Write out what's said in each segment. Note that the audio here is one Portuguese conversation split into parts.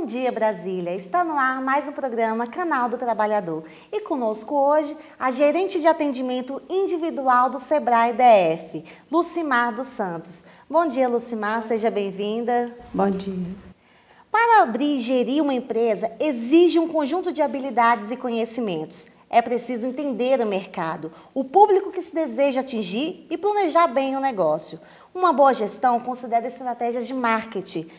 Bom dia, Brasília! Está no ar mais um programa Canal do Trabalhador. E conosco hoje a gerente de atendimento individual do Sebrae DF, Lucimar dos Santos. Bom dia, Lucimar, seja bem-vinda. Bom dia. Para abrir e gerir uma empresa, exige um conjunto de habilidades e conhecimentos. É preciso entender o mercado, o público que se deseja atingir e planejar bem o negócio. Uma boa gestão considera estratégias de marketing,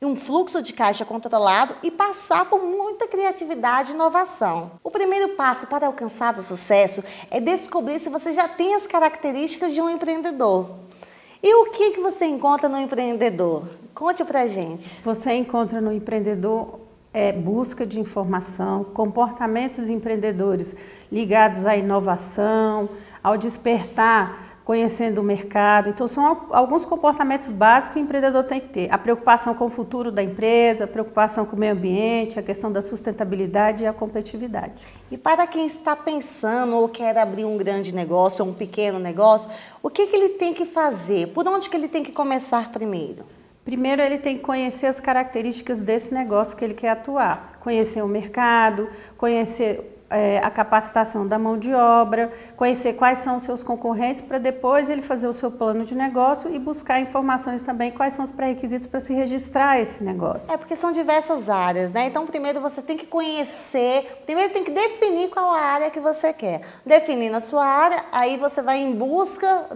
um fluxo de caixa controlado e passar por muita criatividade e inovação. O primeiro passo para alcançar o sucesso é descobrir se você já tem as características de um empreendedor. E o que você encontra no empreendedor? Conte pra gente. Você encontra no empreendedor busca de informação, comportamentos empreendedores ligados à inovação, ao despertar, conhecendo o mercado. Então, são alguns comportamentos básicos que o empreendedor tem que ter. A preocupação com o futuro da empresa, a preocupação com o meio ambiente, a questão da sustentabilidade e a competitividade. E para quem está pensando ou quer abrir um grande negócio ou um pequeno negócio, o que ele tem que fazer? Por onde que ele tem que começar primeiro? Primeiro, ele tem que conhecer as características desse negócio que ele quer atuar. Conhecer o mercado, conhecer a capacitação da mão de obra, conhecer quais são os seus concorrentes, para depois ele fazer o seu plano de negócio e buscar informações também quais são os pré-requisitos para se registrar esse negócio. Porque são diversas áreas, né? Então, primeiro você tem que conhecer, primeiro tem que definir qual a área que você quer. Definindo a sua área, aí você vai em busca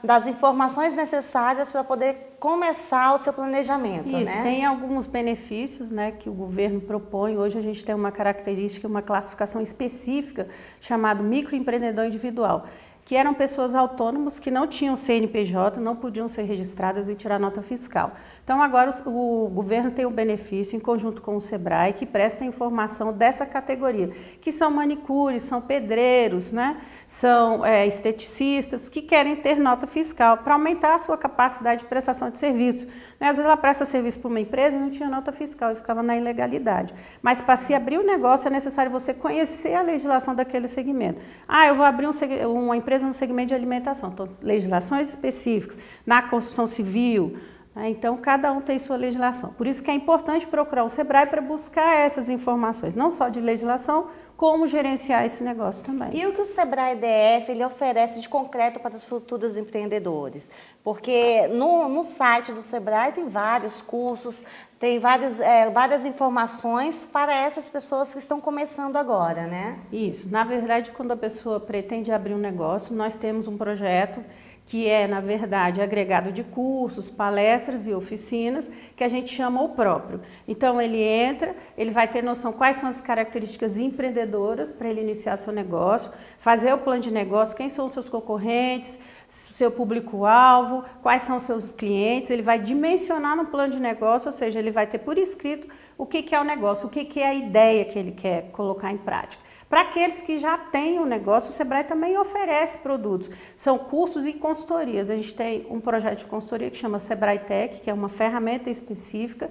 das informações necessárias para poder começar o seu planejamento, Isso, né? Tem alguns benefícios, né, que o governo propõe. Hoje a gente tem uma característica, uma classificação específica chamada microempreendedor individual, que eram pessoas autônomas que não tinham CNPJ, não podiam ser registradas e tirar nota fiscal. Então agora o governo tem o benefício, em conjunto com o Sebrae, que presta informação dessa categoria, que são manicures, são pedreiros, né? São esteticistas que querem ter nota fiscal para aumentar a sua capacidade de prestação de serviço. Às vezes ela presta serviço para uma empresa e não tinha nota fiscal e ficava na ilegalidade. Mas para se abrir um negócio é necessário você conhecer a legislação daquele segmento. Eu vou abrir uma empresa no segmento de alimentação, então legislações específicas, na construção civil, né? Então cada um tem sua legislação. Por isso que é importante procurar o Sebrae para buscar essas informações, não só de legislação, como gerenciar esse negócio também. E o que o Sebrae DF ele oferece de concreto para os futuros empreendedores? Porque no site do Sebrae tem vários cursos, tem várias informações para essas pessoas que estão começando agora, né? Isso. Na verdade, quando a pessoa pretende abrir um negócio, nós temos um projeto que é, na verdade, agregado de cursos, palestras e oficinas, que a gente chama o próprio. Então, ele entra, ele vai ter noção quais são as características empreendedoras para ele iniciar seu negócio, fazer o plano de negócio, quem são os seus concorrentes, seu público-alvo, quais são os seus clientes, ele vai dimensionar no plano de negócio, ou seja, ele vai ter por escrito o que é o negócio, o que é a ideia que ele quer colocar em prática. Para aqueles que já têm o negócio, o Sebrae também oferece produtos. São cursos e consultorias. A gente tem um projeto de consultoria que chama Sebrae Tech, que é uma ferramenta específica.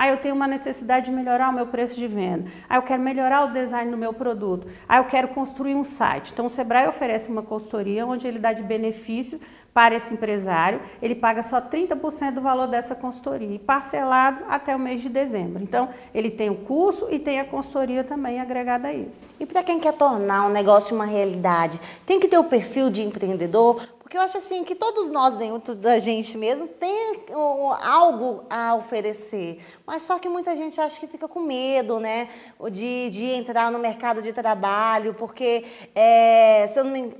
Eu tenho uma necessidade de melhorar o meu preço de venda. Eu quero melhorar o design do meu produto. Eu quero construir um site. Então, o Sebrae oferece uma consultoria onde ele dá de benefício para esse empresário. Ele paga só 30% do valor dessa consultoria e parcelado até o mês de dezembro. Então, ele tem o curso e tem a consultoria também agregada a isso. E para quem quer tornar um negócio uma realidade, tem que ter o perfil de empreendedor? Porque eu acho assim que todos nós dentro da gente mesmo tem algo a oferecer, mas só que muita gente acha que fica com medo, né, de entrar no mercado de trabalho, porque se eu não me,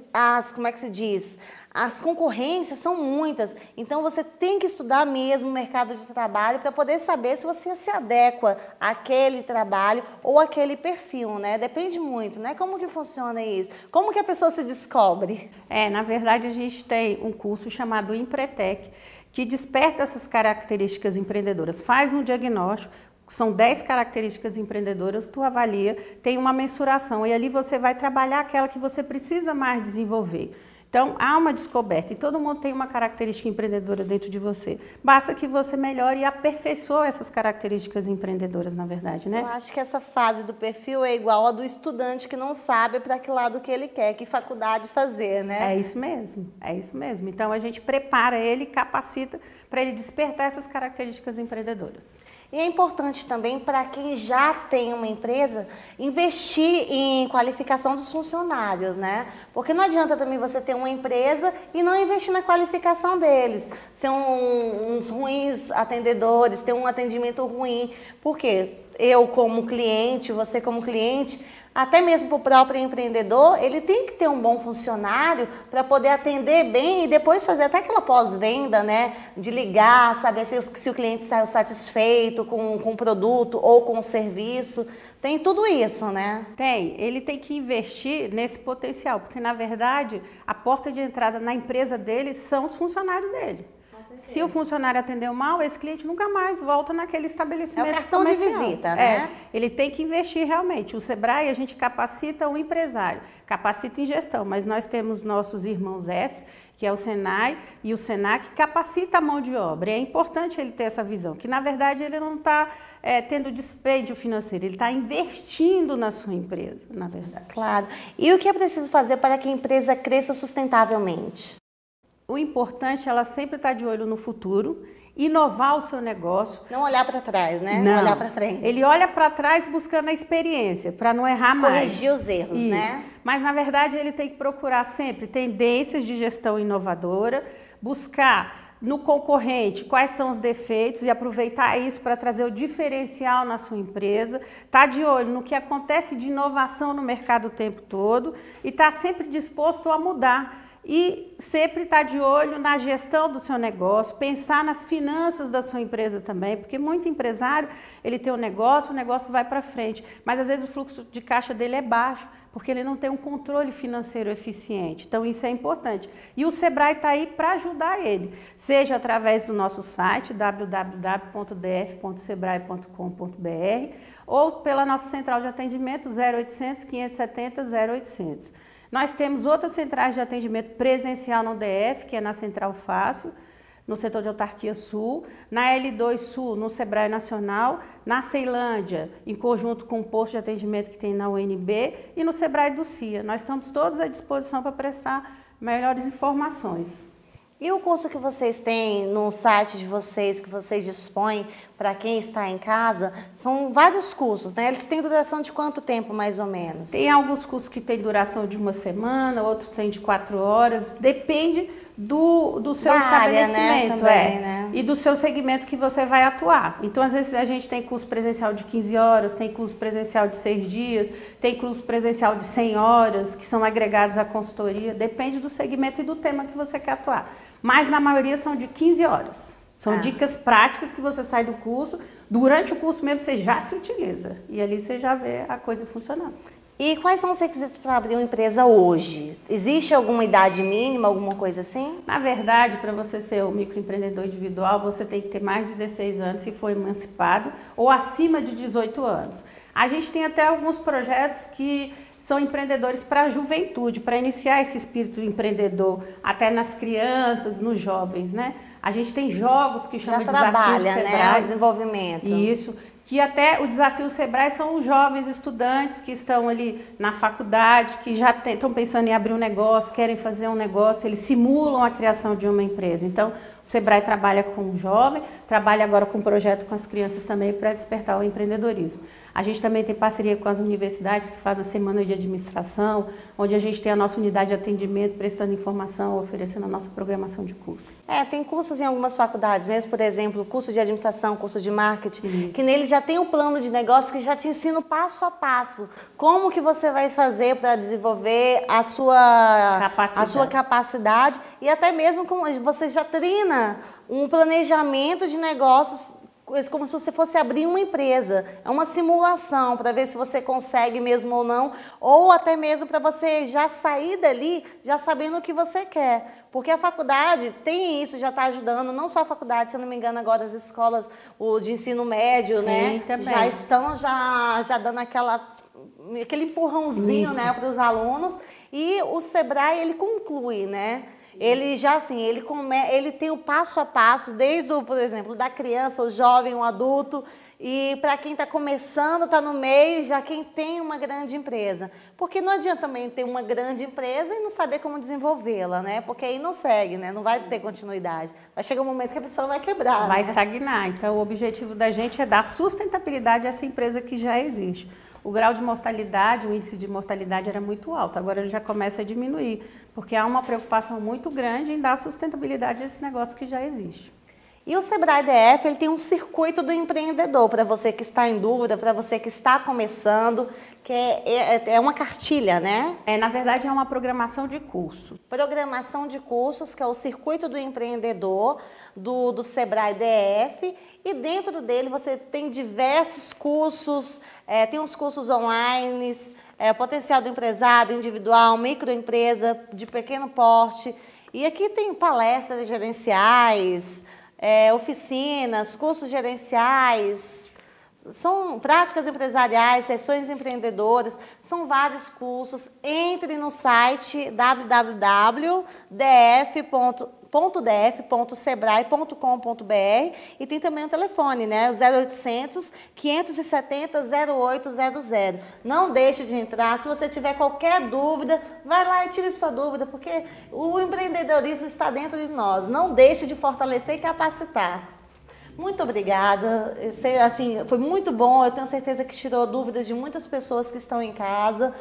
como é que se diz? As concorrências são muitas, então você tem que estudar mesmo o mercado de trabalho para poder saber se você se adequa àquele trabalho ou àquele perfil, né? Depende muito, né? Como que funciona isso? Como que a pessoa se descobre? Na verdade, a gente tem um curso chamado Empretec, que desperta essas características empreendedoras, faz um diagnóstico, são 10 características empreendedoras, tu avalia, tem uma mensuração e ali você vai trabalhar aquela que você precisa mais desenvolver. Então, há uma descoberta e todo mundo tem uma característica empreendedora dentro de você. Basta que você melhore e aperfeiçoe essas características empreendedoras, na verdade, né? Eu acho que essa fase do perfil é igual a do estudante que não sabe para que lado que ele quer, que faculdade fazer, né? É isso mesmo, é isso mesmo. Então, a gente prepara ele, capacita para ele despertar essas características empreendedoras. E é importante também para quem já tem uma empresa investir em qualificação dos funcionários, né? Porque não adianta também você ter uma empresa e não investir na qualificação deles, ser uns ruins atendedores, ter um atendimento ruim. Por quê? Eu como cliente, você como cliente, até mesmo para o próprio empreendedor, ele tem que ter um bom funcionário para poder atender bem e depois fazer até aquela pós-venda, né? De ligar, saber se o cliente saiu satisfeito com o produto ou com o serviço. Tem tudo isso, né? Tem. Ele tem que investir nesse potencial, porque, na verdade, a porta de entrada na empresa dele são os funcionários dele. Se o funcionário atendeu mal, esse cliente nunca mais volta naquele estabelecimento. É o cartão comercial. de visita, né? Ele tem que investir realmente. O Sebrae, a gente capacita o empresário, capacita em gestão, mas nós temos nossos irmãos S, que é o Senai e o Senac, que capacita a mão de obra. E é importante ele ter essa visão, que na verdade ele não está tendo dispêndio financeiro, ele está investindo na sua empresa, na verdade. Claro. E o que é preciso fazer para que a empresa cresça sustentavelmente? O importante é ela sempre estar de olho no futuro, inovar o seu negócio. Não olhar para trás, né? Não olhar para frente. Ele olha para trás buscando a experiência, para não errar mais. Corrigir os erros, Isso. né? Mas, na verdade, ele tem que procurar sempre tendências de gestão inovadora, buscar no concorrente quais são os defeitos e aproveitar isso para trazer o diferencial na sua empresa, tá de olho no que acontece de inovação no mercado o tempo todo e tá sempre disposto a mudar. E sempre estar de olho na gestão do seu negócio, pensar nas finanças da sua empresa também, porque muito empresário, ele tem um negócio, o negócio vai para frente, mas às vezes o fluxo de caixa dele é baixo, porque ele não tem um controle financeiro eficiente. Então isso é importante. E o Sebrae está aí para ajudar ele, seja através do nosso site www.df.sebrae.com.br ou pela nossa central de atendimento 0800 570 0800. Nós temos outras centrais de atendimento presencial no DF, que é na Central Fácil, no setor de autarquia sul, na L2 Sul, no Sebrae Nacional, na Ceilândia, em conjunto com o posto de atendimento que tem na UNB e no Sebrae do CIA. Nós estamos todos à disposição para prestar melhores informações. E o curso que vocês têm no site de vocês, que vocês dispõem para quem está em casa, são vários cursos, né? Eles têm duração de quanto tempo, mais ou menos? Tem alguns cursos que têm duração de 1 semana, outros têm de 4 horas, depende do seu estabelecimento, área, né? Também, né? E do seu segmento que você vai atuar. Então, às vezes, a gente tem curso presencial de 15 horas, tem curso presencial de 6 dias, tem curso presencial de 100 horas, que são agregados à consultoria, depende do segmento e do tema que você quer atuar. Mas, na maioria, são de 15 horas. São dicas práticas que você sai do curso, durante o curso mesmo você já se utiliza. E ali você já vê a coisa funcionando. E quais são os requisitos para abrir uma empresa hoje? Existe alguma idade mínima, alguma coisa assim? Na verdade, para você ser um microempreendedor individual, você tem que ter mais de 16 anos se for emancipado ou acima de 18 anos. A gente tem até alguns projetos que são empreendedores para a juventude, para iniciar esse espírito empreendedor até nas crianças, nos jovens, né? A gente tem jogos que chamam de Desafio trabalha, Sebrae, né? O desenvolvimento. Isso, que até o Desafio Sebrae são os jovens estudantes que estão ali na faculdade, que já estão pensando em abrir um negócio, querem fazer um negócio, eles simulam a criação de uma empresa. Então, o Sebrae trabalha com o jovem, trabalha agora com um projeto com as crianças também para despertar o empreendedorismo. A gente também tem parceria com as universidades que fazem a semana de administração, onde a gente tem a nossa unidade de atendimento, prestando informação, oferecendo a nossa programação de curso. Tem cursos em algumas faculdades mesmo, por exemplo, curso de administração, curso de marketing, que nele já tem um plano de negócio que já te ensina o passo a passo. Como que você vai fazer para desenvolver a sua capacidade e até mesmo como você já treina um planejamento de negócios como se você fosse abrir uma empresa. É uma simulação para ver se você consegue mesmo ou não, ou até mesmo para você já sair dali já sabendo o que você quer. Porque a faculdade tem isso, já está ajudando, não só a faculdade, se eu não me engano, agora as escolas de ensino médio, né? Também. Já estão já dando aquele empurrãozinho, né, para os alunos. E o Sebrae, ele conclui, né? Ele já assim, ele tem o passo a passo, desde por exemplo, da criança, o jovem, o adulto, e para quem está começando, está no meio, já quem tem uma grande empresa. Porque não adianta também ter uma grande empresa e não saber como desenvolvê-la, né? Porque aí não segue, né? Não vai ter continuidade. Vai chegar um momento que a pessoa vai quebrar, vai né? estagnar. Então, o objetivo da gente é dar sustentabilidade a essa empresa que já existe. O grau de mortalidade, o índice de mortalidade era muito alto, agora ele já começa a diminuir, porque há uma preocupação muito grande em dar sustentabilidade a esse negócio que já existe. E o Sebrae DF, ele tem um circuito do empreendedor, para você que está em dúvida, para você que está começando, que é uma cartilha, né? Na verdade, é uma programação de curso. Programação de cursos, que é o circuito do empreendedor do Sebrae DF, e dentro dele você tem diversos cursos, tem uns cursos online, potencial do empresário individual, microempresa de pequeno porte, e aqui tem palestras gerenciais, oficinas, cursos gerenciais, são práticas empresariais, sessões empreendedoras, são vários cursos. Entre no site www.df.sebrae.com.br e tem também o telefone, né? O 0800 570 0800. Não deixe de entrar. Se você tiver qualquer dúvida, vai lá e tire sua dúvida, porque o empreendedorismo está dentro de nós. Não deixe de fortalecer e capacitar. Muito obrigada, assim, foi muito bom, eu tenho certeza que tirou dúvidas de muitas pessoas que estão em casa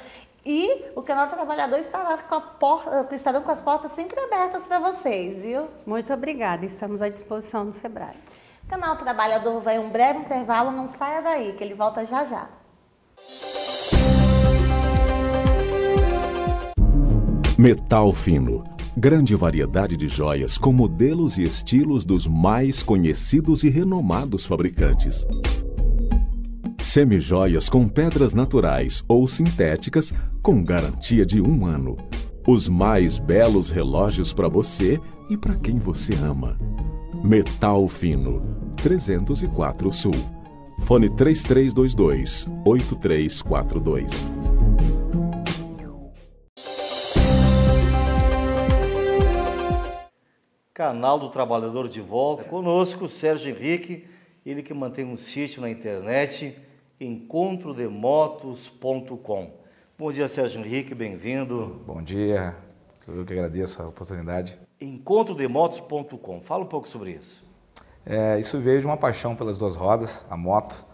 e o Canal Trabalhador estarão com as portas sempre abertas para vocês, viu? Muito obrigada, estamos à disposição do Sebrae. Canal Trabalhador vai um breve intervalo, não saia daí, que ele volta já já. Metal Fino. Grande variedade de joias com modelos e estilos dos mais conhecidos e renomados fabricantes. Semijoias com pedras naturais ou sintéticas com garantia de 1 ano. Os mais belos relógios para você e para quem você ama. Metal Fino, 304 Sul. Fone 3322-8342. Canal do Trabalhador de volta. Conosco, Sérgio Henrique, ele que mantém um sítio na internet, encontrodemotos.com. Bom dia, Sérgio Henrique, bem-vindo. Bom dia, eu que agradeço a oportunidade. Encontrodemotos.com, fala um pouco sobre isso. Isso veio de uma paixão pelas duas rodas, a moto.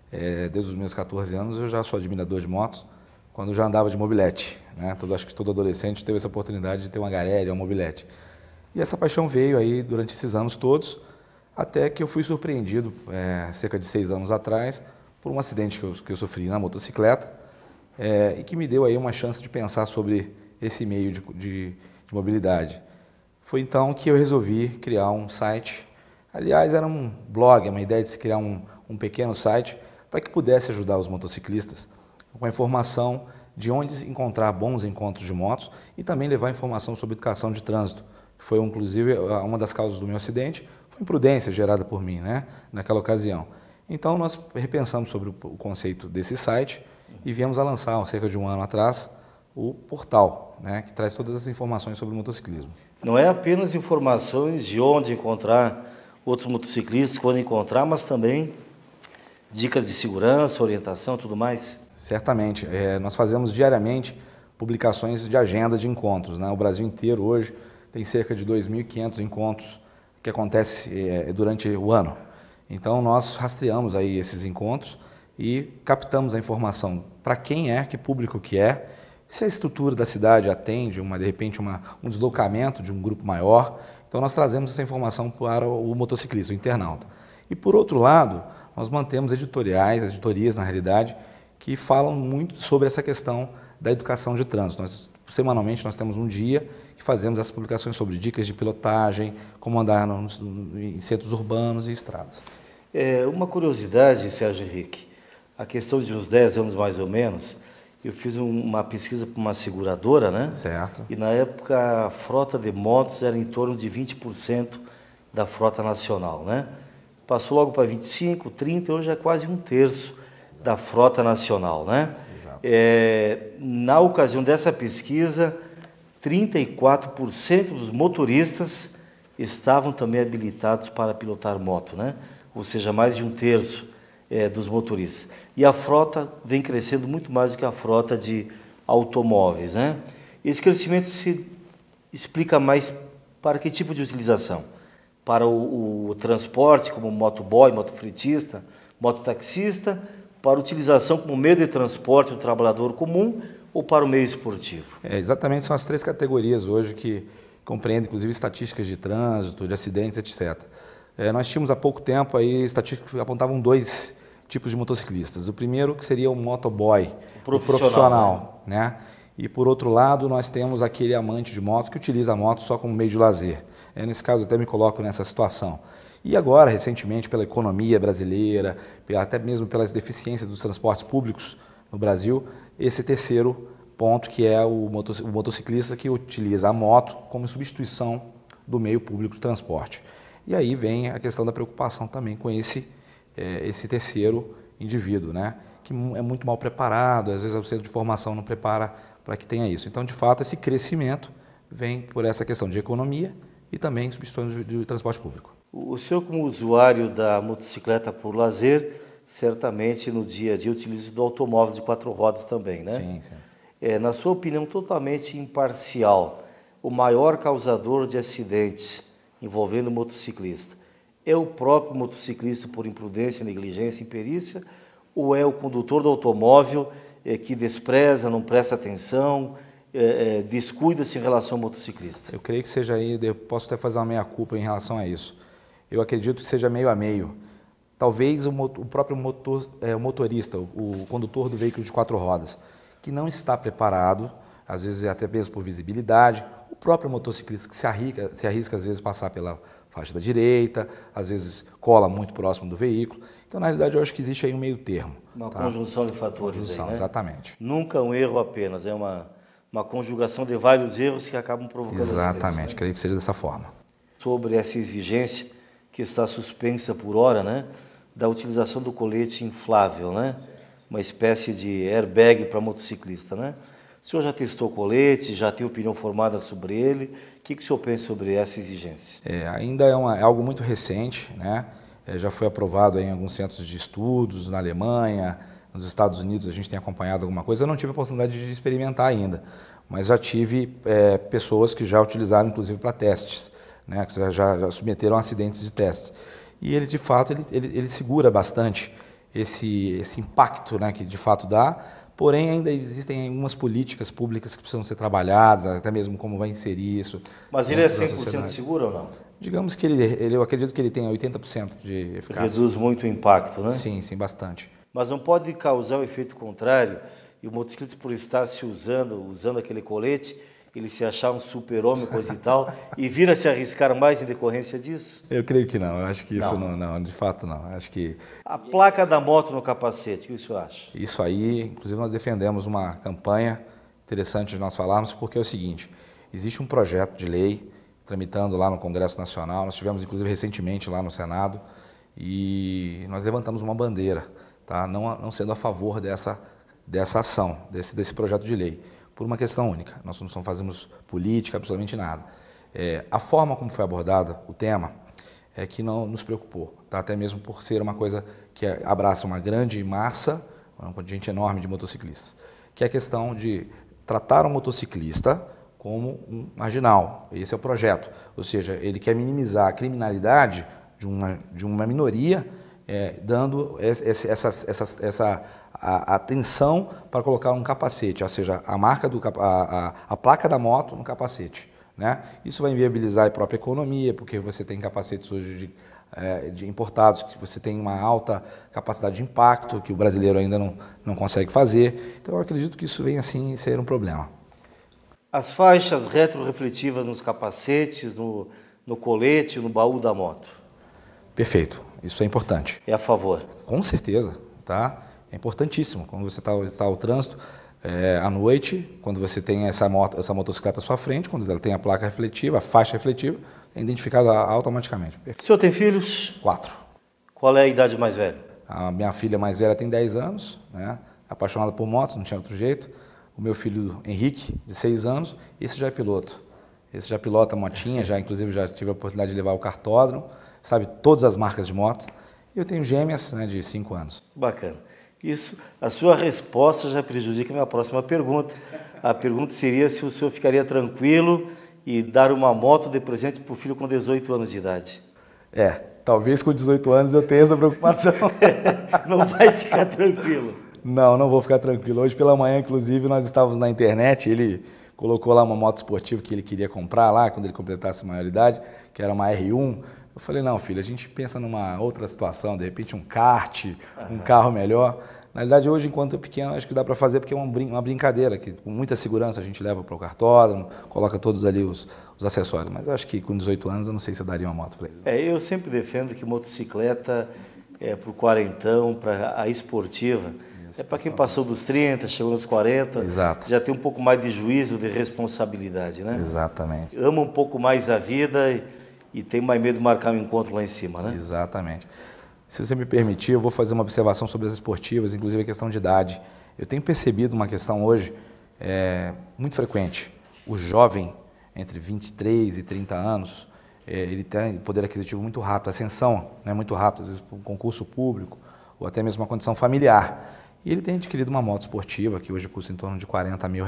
Desde os meus 14 anos eu já sou admirador de motos, quando eu já andava de mobilete, né? Acho que todo adolescente teve essa oportunidade de ter uma Garelli ou um mobilete. E essa paixão veio aí durante esses anos todos, até que eu fui surpreendido, cerca de 6 anos atrás, por um acidente que eu sofri na motocicleta, e que me deu aí uma chance de pensar sobre esse meio de mobilidade. Foi então que eu resolvi criar um site, aliás era um blog, uma ideia de se criar um pequeno site, para que pudesse ajudar os motociclistas com a informação de onde encontrar bons encontros de motos e também levar informação sobre educação de trânsito. Foi, inclusive, uma das causas do meu acidente, foi imprudência gerada por mim, né, naquela ocasião. Então, nós repensamos sobre o conceito desse site e viemos a lançar, há cerca de 1 ano atrás, o portal, né, que traz todas as informações sobre o motociclismo. Não é apenas informações de onde encontrar outros motociclistas, quando encontrar, mas também dicas de segurança, orientação, tudo mais? Certamente. Nós fazemos diariamente publicações de agenda de encontros, né? O Brasil inteiro hoje tem cerca de 2.500 encontros que acontecem durante o ano. Então, nós rastreamos aí esses encontros e captamos a informação para quem é, que público que é, se a estrutura da cidade atende, de repente, um deslocamento de um grupo maior. Então, nós trazemos essa informação para o motociclista, o internauta. E, por outro lado, nós mantemos editorias, na realidade, que falam muito sobre essa questão da educação de trânsito. Semanalmente, nós temos um dia que fazemos essas publicações sobre dicas de pilotagem, como andar em centros urbanos e estradas. Uma curiosidade, Sérgio Henrique, a questão de uns 10 anos mais ou menos, eu fiz uma pesquisa para uma seguradora, né? Certo. E na época a frota de motos era em torno de 20% da frota nacional, né? Passou logo para 25%, 30%, hoje é quase 1/3 da frota nacional, né? Exato. Na ocasião dessa pesquisa, 34% dos motoristas estavam também habilitados para pilotar moto, né? Ou seja, mais de 1/3. dos motoristas. E a frota vem crescendo muito mais do que a frota de automóveis, né? Esse crescimento se explica mais para que tipo de utilização? Para o transporte, como motoboy, motofretista, mototaxista, para utilização como meio de transporte do trabalhador comum ou para o meio esportivo? Exatamente, são as 3 categorias hoje que compreendem, inclusive, estatísticas de trânsito, de acidentes, etc. Nós tínhamos há pouco tempo aí estatísticas que apontavam 2 tipos de motociclistas. O primeiro que seria o motoboy, o profissional, né? E por outro lado, nós temos aquele amante de motos que utiliza a moto só como meio de lazer. Nesse caso, eu até me coloco nessa situação. E agora, recentemente, pela economia brasileira, até mesmo pelas deficiências dos transportes públicos no Brasil, esse terceiro ponto que é o motociclista que utiliza a moto como substituição do meio público de transporte. E aí vem a questão da preocupação também com esse terceiro indivíduo, né? Que é muito mal preparado, às vezes o centro de formação não prepara para que tenha isso. Então, de fato, esse crescimento vem por essa questão de economia e também substituição de transporte público. O senhor, como usuário da motocicleta por lazer, certamente no dia a dia utiliza do automóvel de 4 rodas também, né? Sim, sim. Na sua opinião totalmente imparcial, o maior causador de acidentes envolvendo o motociclista é o próprio motociclista por imprudência, negligência, imperícia, ou é o condutor do automóvel que despreza, não presta atenção, descuida-se em relação ao motociclista? Eu creio que seja aí, eu posso até fazer uma meia-culpa em relação a isso. Eu acredito que seja meio a meio. Talvez o próprio motorista, o condutor do veículo de 4 rodas, que não está preparado, às vezes até mesmo por visibilidade, o próprio motociclista que se arrisca às vezes passar pela faixa da direita, às vezes cola muito próximo do veículo. Então, na realidade, eu acho que existe aí um meio termo. Uma conjunção de fatores. Conjunção, aí, né? exatamente. Nunca um erro apenas, é uma conjugação de vários erros que acabam provocando Exatamente, acidentes, né? creio que seja dessa forma. Sobre essa exigência que está suspensa por hora, né, da utilização do colete inflável, né, uma espécie de airbag para motociclista, né? O senhor já testou o colete, já tem opinião formada sobre ele? O que o senhor pensa sobre essa exigência? Ainda é algo muito recente, né? Já foi aprovado em alguns centros de estudos, na Alemanha, nos Estados Unidos a gente tem acompanhado alguma coisa. Eu não tive a oportunidade de experimentar ainda, mas já tive pessoas que já utilizaram, inclusive, para testes, né? Que já submeteram a acidentes de testes. E ele, de fato, ele segura bastante esse impacto, né, que de fato dá. Porém, ainda existem algumas políticas públicas que precisam ser trabalhadas, até mesmo como vai inserir isso. Mas ele é 100% seguro ou não? Digamos que eu acredito que ele tenha 80% de eficácia. Reduz muito o impacto, né? Sim, bastante. Mas não pode causar o efeito contrário e o motociclista, por estar se usando aquele colete, ele se achar um super-homem, coisa e tal, e vir a se arriscar mais em decorrência disso? Eu creio que não, eu acho que isso não, de fato não. Eu acho que a placa da moto no capacete, o que o senhor acha? Isso aí, inclusive nós defendemos uma campanha interessante de nós falarmos, porque é o seguinte, existe um projeto de lei tramitando lá no Congresso Nacional, nós tivemos inclusive recentemente lá no Senado, e nós levantamos uma bandeira, tá? Não sendo a favor dessa ação, desse projeto de lei, por uma questão única. Nós não fazemos política, absolutamente nada. A forma como foi abordado o tema é que não nos preocupou, tá? Até mesmo por ser uma coisa que abraça uma grande massa, um contingente enorme de motociclistas, que é a questão de tratar o motociclista como um marginal. Esse é o projeto, ou seja, ele quer minimizar a criminalidade de uma minoria, dando essa atenção para colocar um capacete, ou seja, a placa da moto no capacete, né? Isso vai inviabilizar a própria economia, porque você tem capacetes hoje de importados, que você tem uma alta capacidade de impacto, que o brasileiro ainda não consegue fazer. Então, eu acredito que isso vem assim ser um problema. As faixas retrorefletivas nos capacetes, no colete, no baú da moto. Perfeito, isso é importante. É a favor? Com certeza, tá? É importantíssimo. Quando você está ao trânsito, à noite, quando você tem essa motocicleta à sua frente, quando ela tem a placa refletiva, a faixa refletiva, é identificada automaticamente. O senhor tem filhos? 4. Qual é a idade mais velha? A minha filha mais velha tem 10 anos, né? Apaixonada por motos, não tinha outro jeito. O meu filho Henrique, de 6 anos, esse já é piloto. Esse já pilota motinha, inclusive já tive a oportunidade de levar o cartódromo, sabe todas as marcas de moto. E eu tenho gêmeas, né, de 5 anos. Bacana. Isso, a sua resposta já prejudica a minha próxima pergunta. A pergunta seria se o senhor ficaria tranquilo e dar uma moto de presente para o filho com 18 anos de idade. Talvez com 18 anos eu tenha essa preocupação. Não vai ficar tranquilo. Não vou ficar tranquilo. Hoje pela manhã, inclusive, nós estávamos na internet, ele colocou lá uma moto esportiva que ele queria comprar lá, quando ele completasse a maioridade, que era uma R1. Eu falei, não, filho, a gente pensa numa outra situação, de repente um kart, um carro melhor. Na realidade, hoje, enquanto eu pequeno, acho que dá para fazer, porque é uma brincadeira, que com muita segurança a gente leva para o cartódromo, coloca todos ali os acessórios. Mas acho que com 18 anos eu não sei se eu daria uma moto para ele. Eu sempre defendo que motocicleta para o quarentão, para a esportiva, para quem passou dos 30, chegou nos 40, Exato. Já tem um pouco mais de juízo, de responsabilidade, né? Exatamente. Ama um pouco mais a vida e tem mais medo de marcar um encontro lá em cima, né? Exatamente. Se você me permitir, eu vou fazer uma observação sobre as esportivas, inclusive a questão de idade. Eu tenho percebido uma questão hoje muito frequente. O jovem, entre 23 e 30 anos, ele tem poder aquisitivo muito rápido, ascensão, né, muito rápido, às vezes por um concurso público ou até mesmo uma condição familiar. E ele tem adquirido uma moto esportiva, que hoje custa em torno de R$40 mil.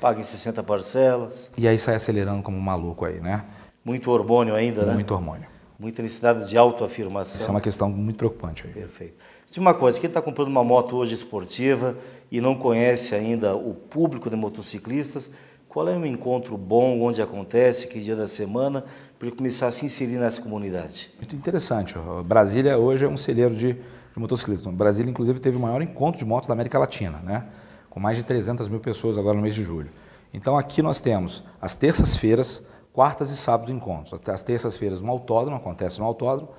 Paga em 60 parcelas. E aí sai acelerando como um maluco aí, né? Muito hormônio ainda, né? Muito hormônio. Muita necessidade de autoafirmação. Isso é uma questão muito preocupante aí. Perfeito. Diz uma coisa, quem está comprando uma moto hoje esportiva e não conhece ainda o público de motociclistas, qual é um encontro bom, onde acontece, que dia da semana, para ele começar a se inserir nessa comunidade? Muito interessante. Brasília hoje é um celeiro de motociclistas. Brasília, inclusive, teve o maior encontro de motos da América Latina, né? Com mais de 300 mil pessoas agora no mês de julho. Então aqui nós temos as terças-feiras, quartas e sábados encontros. As terças-feiras no autódromo, acontece no autódromo,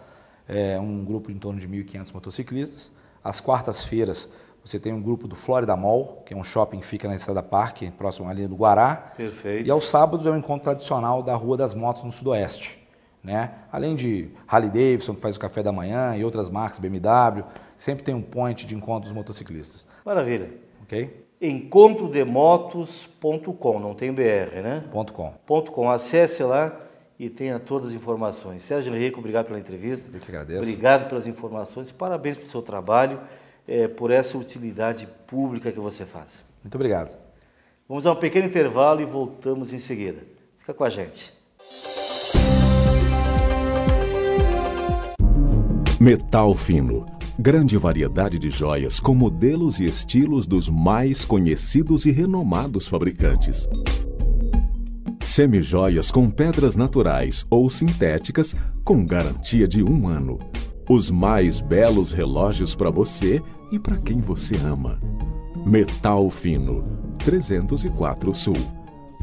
um grupo em torno de 1.500 motociclistas. As quartas-feiras você tem um grupo do Florida Mall, que é um shopping que fica na Estrada Parque, próximo ali do Guará. Perfeito. E aos sábados é um encontro tradicional da Rua das Motos no Sudoeste, né? Além de Harley Davidson, que faz o café da manhã, e outras marcas, BMW, sempre tem um point de encontro dos motociclistas. Maravilha. Ok? encontrodemotos.com, não tem BR, né? .com. .com. Acesse lá e tenha todas as informações. Sérgio Henrique, obrigado pela entrevista. Eu que agradeço. Obrigado pelas informações. Parabéns pelo seu trabalho, por essa utilidade pública que você faz. Muito obrigado. Vamos a um pequeno intervalo e voltamos em seguida. Fica com a gente. Metal fino. Grande variedade de joias com modelos e estilos dos mais conhecidos e renomados fabricantes. Semijoias com pedras naturais ou sintéticas com garantia de 1 ano. Os mais belos relógios para você e para quem você ama. Metal fino. 304 Sul.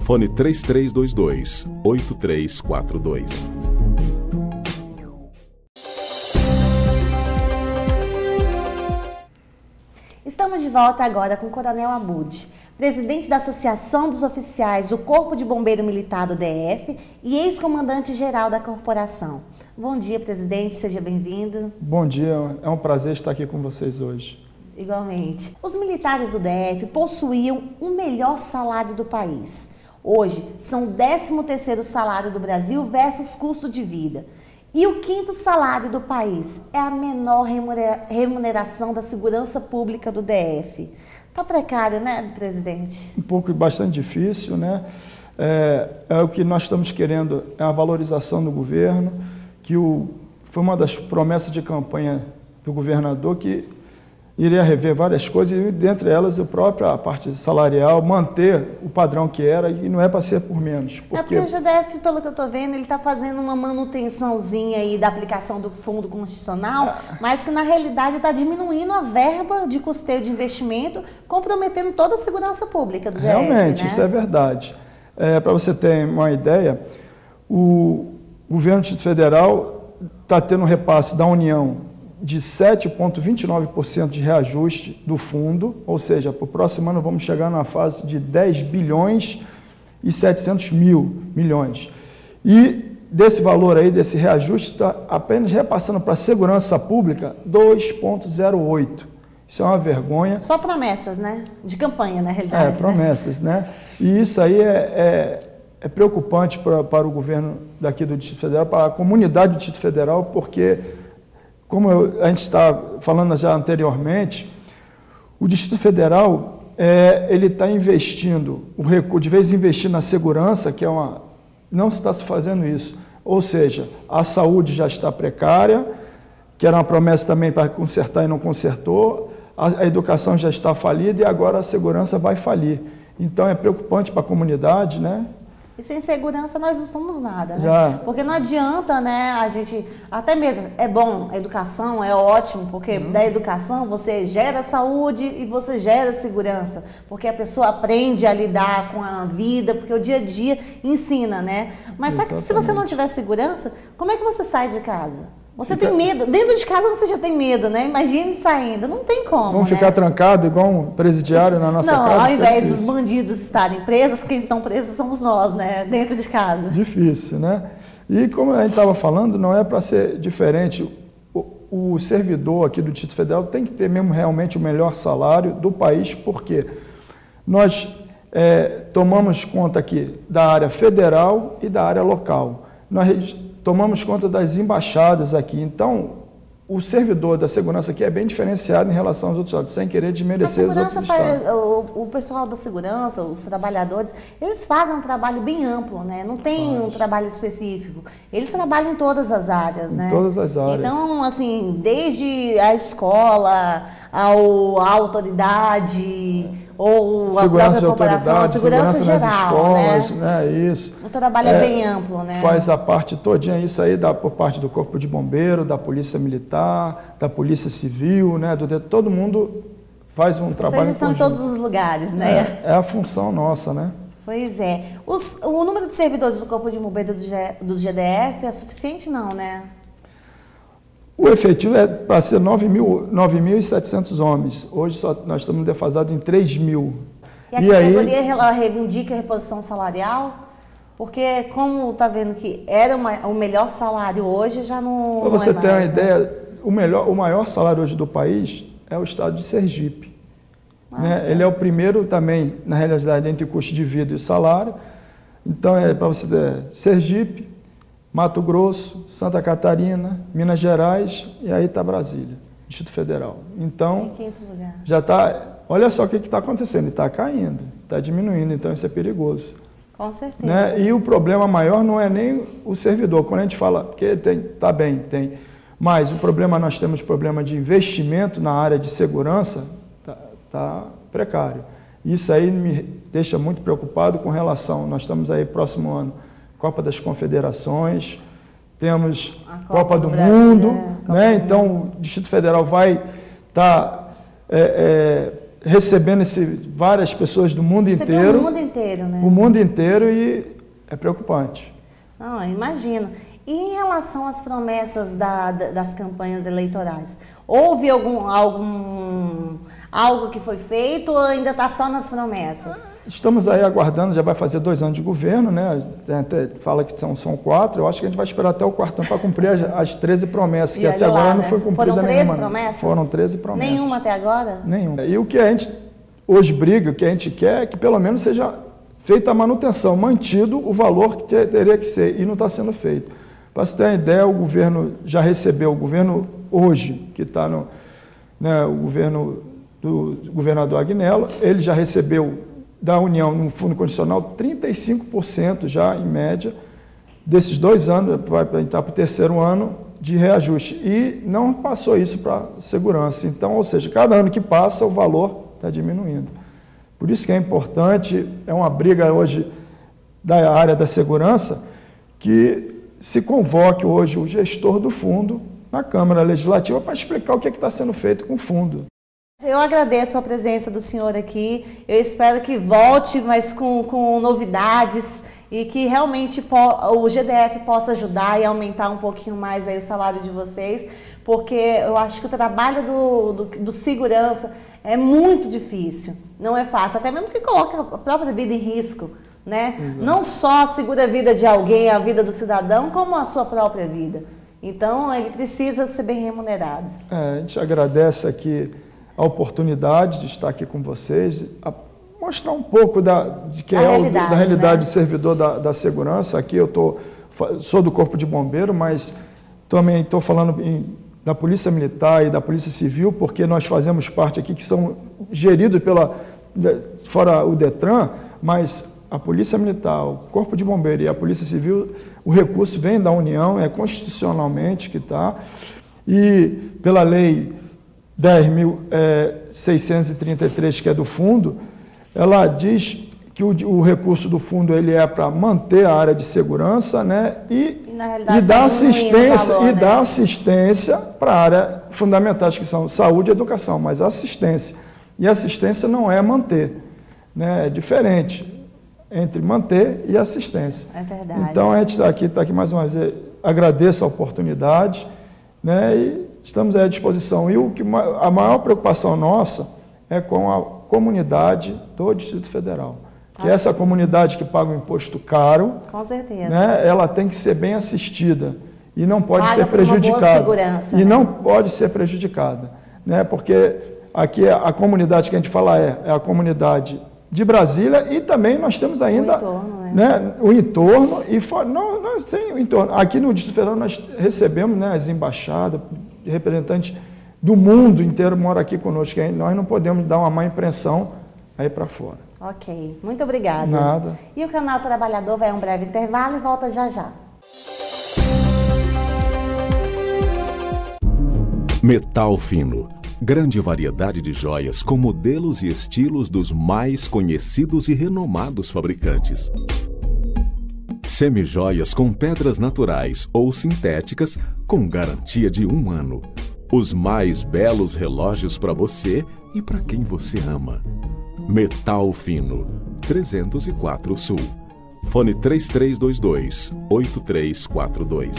Fone 3322-8342. Estamos de volta agora com o Coronel Abud, presidente da Associação dos Oficiais do Corpo de Bombeiro Militar do DF e ex-comandante-geral da corporação. Bom dia, presidente, seja bem-vindo. Bom dia, é um prazer estar aqui com vocês hoje. Igualmente. Os militares do DF possuíam o melhor salário do país. Hoje, são o 13º salário do Brasil versus custo de vida. E o 5º salário do país é a menor remuneração da segurança pública do DF. Está precário, né, presidente? Um pouco bastante difícil, né? É o que nós estamos querendo, é a valorização do governo, que foi uma das promessas de campanha do governador, que iria rever várias coisas, e dentre elas a própria parte salarial, manter o padrão que era, e não é para ser por menos. Porque o GDF, pelo que eu estou vendo, ele está fazendo uma manutençãozinha aí da aplicação do Fundo Constitucional, mas que na realidade está diminuindo a verba de custeio de investimento, comprometendo toda a segurança pública do DF. Realmente, né? Isso é verdade. Para você ter uma ideia, o governo do Distrito Federal está tendo um repasse da União de 7,29% de reajuste do fundo, ou seja, para o próximo ano vamos chegar na fase de 10 bilhões e 700 milhões. E desse valor aí, desse reajuste, está apenas repassando para a segurança pública 2,08%. Isso é uma vergonha. Só promessas, né? De campanha, na realidade. Promessas, né? E isso aí é preocupante para o governo daqui do Distrito Federal, para a comunidade do Distrito Federal, porque como a gente está falando já anteriormente, o Distrito Federal ele está investindo o recurso, de vez em investir na segurança, que não se está se fazendo isso. Ou seja, a saúde já está precária, que era uma promessa também para consertar e não consertou, a educação já está falida e agora a segurança vai falir. Então é preocupante para a comunidade, né? E sem segurança nós não somos nada, né? Já. Porque não adianta, né, a gente, até mesmo, é bom, a educação é ótimo, porque da educação você gera saúde e você gera segurança, porque a pessoa aprende a lidar com a vida, porque o dia a dia ensina, né? Mas só que se você não tiver segurança, como é que você sai de casa? Você tem medo, dentro de casa você já tem medo, né? Imagine saindo, não tem como, Vamos ficar trancado igual um presidiário na nossa casa? Não, ao invés dos bandidos estarem presos, quem estão presos somos nós, né? Dentro de casa. Difícil, né? E como a gente estava falando, não é para ser diferente. O servidor aqui do Distrito Federal tem que ter mesmo realmente o melhor salário do país, porque nós tomamos conta aqui da área federal e da área local. Nós tomamos conta das embaixadas aqui. Então, o servidor da segurança aqui é bem diferenciado em relação aos outros estados, sem querer desmerecer os outros estados. O pessoal da segurança, os trabalhadores, eles fazem um trabalho bem amplo, né? Não tem um trabalho específico. Eles trabalham em todas as áreas, né? Em todas as áreas. Então, assim, desde a escola, a autoridade, ou a própria corporação, segurança geral, nas escolas, né? Isso. O trabalho é bem amplo, né? Faz a parte todinha, isso aí por parte do Corpo de Bombeiro, da Polícia Militar, da Polícia Civil, né? Todo mundo faz um trabalho. Vocês estão em todos os lugares, né? É a função nossa, né? Pois é. O número de servidores do Corpo de Bombeiro do GDF é suficiente, não, né? O efetivo é para ser 9.700 homens. Hoje nós estamos defasados em 3.000. E a categoria ela reivindica a reposição salarial? Porque como está vendo que era o melhor salário hoje, já não. Para você ter uma né? ideia, o maior salário hoje do país é o estado de Sergipe. Né? Ele é o primeiro também, na realidade, entre o custo de vida e o salário. Então, para você ter Sergipe, Mato Grosso, Santa Catarina, Minas Gerais e aí está Brasília, Distrito Federal. Então, em quinto lugar. Já está. Olha só o que está acontecendo, está caindo, está diminuindo, então isso é perigoso. Com certeza. Né? E o problema maior não é nem o servidor, quando a gente fala, porque está bem, tem, mas nós temos problema de investimento na área de segurança, está precário. Isso aí me deixa muito preocupado com relação, nós estamos aí próximo ano, Copa das Confederações, temos a Copa do Brasil, Mundo, né? Então o Distrito Federal vai estar recebendo várias pessoas do mundo inteiro. O mundo inteiro, né? O mundo inteiro, e é preocupante. Não, imagino. E em relação às promessas das campanhas eleitorais, houve algo que foi feito ou ainda está só nas promessas? Estamos aí aguardando, já vai fazer 2 anos de governo, né? Até fala que são 4, eu acho que a gente vai esperar até o 4º ano para cumprir as 13 promessas, que até agora não foi cumprida nenhuma. Foram 13 promessas? Foram 13 promessas. Nenhuma até agora? Nenhuma. E o que a gente hoje briga, o que a gente quer é que pelo menos seja feita a manutenção, mantido o valor que teria que ser, e não está sendo feito. Para você ter uma ideia, o governo já recebeu, o governo hoje, que está no o governo do governador Agnello, ele já recebeu da União, no Fundo Constitucional, 35% já, em média, desses 2 anos, vai entrar para o 3º ano de reajuste. E não passou isso para a segurança. Então, ou seja, cada ano que passa, o valor está diminuindo. Por isso que é importante, é uma briga hoje da área da segurança, que se convoque hoje o gestor do fundo na Câmara Legislativa para explicar o que está sendo feito com o fundo. Eu agradeço a presença do senhor aqui, eu espero que volte, mas com novidades, e que realmente o GDF possa ajudar e aumentar um pouquinho mais aí o salário de vocês, porque eu acho que o trabalho do segurança é muito difícil, não é fácil, até mesmo que coloca a própria vida em risco, né? Não só segura a vida de alguém, a vida do cidadão, como a sua própria vida. Então, ele precisa ser bem remunerado. A gente agradece aqui a oportunidade de estar aqui com vocês, mostrar um pouco da realidade do servidor da segurança. Aqui eu sou do Corpo de Bombeiro, mas também estou falando da Polícia Militar e da Polícia Civil, porque nós fazemos parte aqui que são geridos fora o DETRAN, mas a Polícia Militar, o Corpo de Bombeiro e a Polícia Civil, o recurso vem da União, é constitucionalmente que está, e pela Lei 10.633, que é do fundo, ela diz que o recurso do fundo ele é para manter a área de segurança, né, e dar assistência, valor, né? Dar assistência para a área fundamentais, que são saúde e educação, mas assistência. E assistência não é manter, né, é diferente entre manter e assistência. É verdade. Então, a gente está aqui mais uma vez, agradeço a oportunidade, né, e estamos à disposição. E a maior preocupação nossa é com a comunidade do Distrito Federal. Que é essa comunidade que paga um imposto caro, com certeza, né, ela tem que ser bem assistida e não pode ser prejudicada. Uma boa segurança, e né? não pode ser prejudicada, né, porque aqui a comunidade que a gente fala é a comunidade de Brasília e também nós temos ainda o entorno e não sem o entorno. Aqui no Distrito Federal nós recebemos, né, as embaixadas, representantes do mundo inteiro moram aqui conosco, que nós não podemos dar uma má impressão aí para fora. Ok, muito obrigada. Nada. E o Canal Trabalhador vai a um breve intervalo e volta já já. Metal Fino. Grande variedade de joias com modelos e estilos dos mais conhecidos e renomados fabricantes. Semijoias com pedras naturais ou sintéticas com garantia de 1 ano. Os mais belos relógios para você e para quem você ama. Metal Fino, 304 Sul. Fone 3322-8342.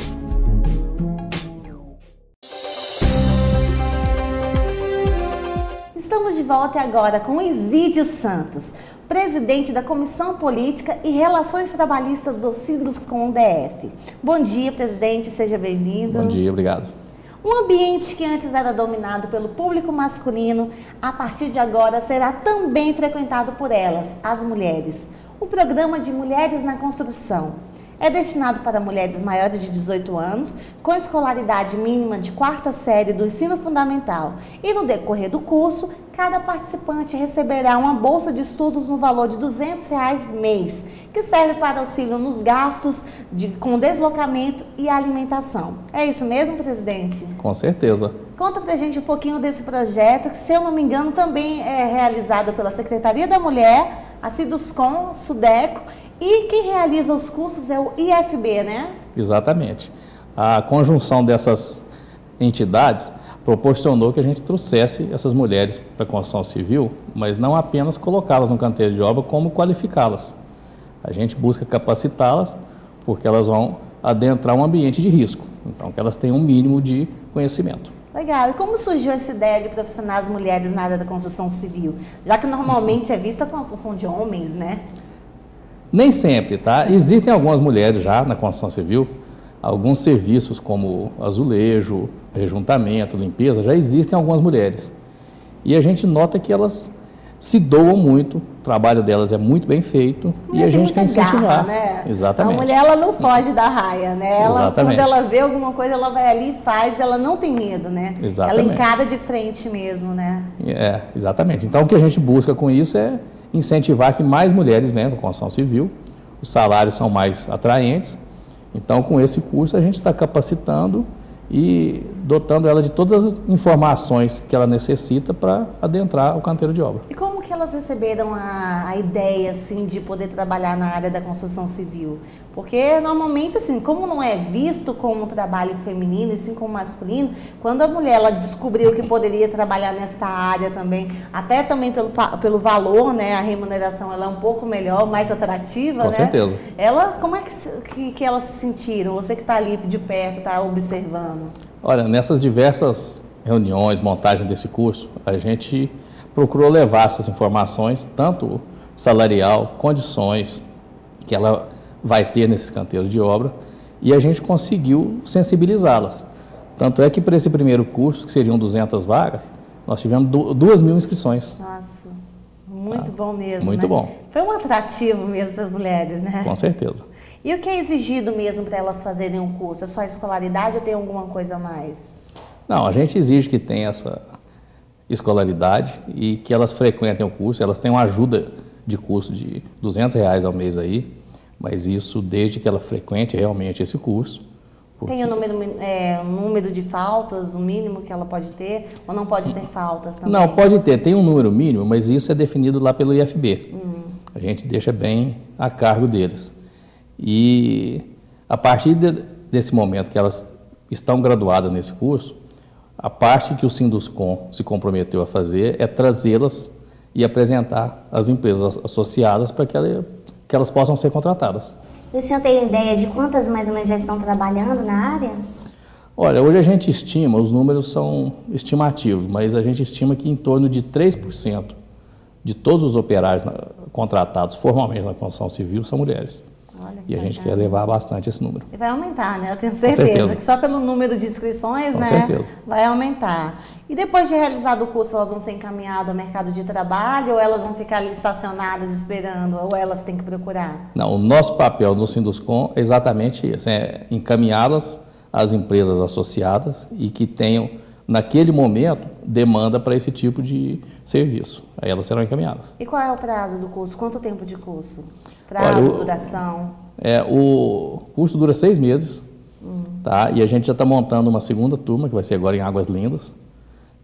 Estamos de volta agora com Isídio Santos, presidente da Comissão Política e Relações Trabalhistas do Sinduscom DF. Bom dia, presidente, seja bem-vindo. Bom dia, obrigado. Um ambiente que antes era dominado pelo público masculino, a partir de agora será também frequentado por elas, as mulheres. O programa de Mulheres na Construção é destinado para mulheres maiores de 18 anos, com escolaridade mínima de 4ª série do ensino fundamental. E no decorrer do curso, cada participante receberá uma bolsa de estudos no valor de R$ 200 mês, que serve para auxílio nos gastos com deslocamento e alimentação. É isso mesmo, presidente? Com certeza. Conta pra gente um pouquinho desse projeto, que, se eu não me engano, também é realizado pela Secretaria da Mulher, a Sinduscom, Sudeco, e quem realiza os cursos é o IFB, né? Exatamente. A conjunção dessas entidades proporcionou que a gente trouxesse essas mulheres para a construção civil, mas não apenas colocá-las no canteiro de obra, como qualificá-las. A gente busca capacitá-las porque elas vão adentrar um ambiente de risco, então que elas tenham um mínimo de conhecimento. Legal. E como surgiu essa ideia de profissionar as mulheres na área da construção civil? Já que normalmente é vista como uma função de homens, né? Nem sempre, tá? Existem algumas mulheres já na construção civil, alguns serviços como azulejo, rejuntamento, limpeza, já existem algumas mulheres. E a gente nota que elas se doam muito, o trabalho delas é muito bem feito e a gente quer incentivar. Garra, né? Exatamente. A mulher, ela não foge da raia, né? Exatamente. Quando ela vê alguma coisa, ela vai ali e faz, ela não tem medo, né? Exatamente. Ela encara de frente mesmo, né? Exatamente. Então, o que a gente busca com isso é incentivar que mais mulheres venham para a construção civil, os salários são mais atraentes, então com esse curso a gente está capacitando e dotando ela de todas as informações que ela necessita para adentrar o canteiro de obra. E como que elas receberam a ideia, assim, de poder trabalhar na área da construção civil? Porque, normalmente, assim, como não é visto como um trabalho feminino e sim como masculino, quando a mulher ela descobriu que poderia trabalhar nessa área também, até também pelo valor, né, a remuneração ela é um pouco melhor, mais atrativa, Com né? certeza. Como é que elas se sentiram? Você que está ali de perto, está observando. Olha, nessas diversas reuniões, montagem desse curso, a gente procurou levar essas informações, tanto salarial, condições que ela vai ter nesses canteiros de obra, e a gente conseguiu sensibilizá-las. Tanto é que para esse primeiro curso, que seriam 200 vagas, nós tivemos 2.000 inscrições. Nossa, muito bom mesmo, Muito bom. Foi um atrativo mesmo para as mulheres, né? Com certeza. E o que é exigido mesmo para elas fazerem um curso? É só a escolaridade ou tem alguma coisa a mais? Não, a gente exige que tenha essa escolaridade e que elas frequentem o curso. Elas têm uma ajuda de custo de R$200 ao mês aí, mas isso desde que ela frequente realmente esse curso. Tem o número de faltas, o mínimo que ela pode ter, ou não pode ter faltas também? Não, pode ter, tem um número mínimo, mas isso é definido lá pelo IFB. A gente deixa bem a cargo deles. E a partir desse momento que elas estão graduadas nesse curso, a parte que o Sinduscom se comprometeu a fazer é trazê-las e apresentar às empresas associadas para que elas possam ser contratadas. E o senhor tem ideia de quantas mais ou menos já estão trabalhando na área? Olha, hoje a gente estima, os números são estimativos, mas a gente estima que em torno de 3% de todos os operários contratados formalmente na construção civil são mulheres. Olha, e a gente quer levar bastante esse número. E vai aumentar, né? Eu tenho certeza que só pelo número de inscrições, Com certeza. Vai aumentar. E depois de realizado o curso, elas vão ser encaminhadas ao mercado de trabalho ou elas vão ficar ali estacionadas esperando, ou elas têm que procurar? Não, o nosso papel no Sinduscom é exatamente esse, é encaminhá-las às empresas associadas e que tenham, naquele momento, demanda para esse tipo de serviço. Aí elas serão encaminhadas. E qual é o prazo do curso? Quanto tempo de curso? Prazo, duração? O curso dura 6 meses, tá? E a gente já está montando uma segunda turma, que vai ser agora em Águas Lindas,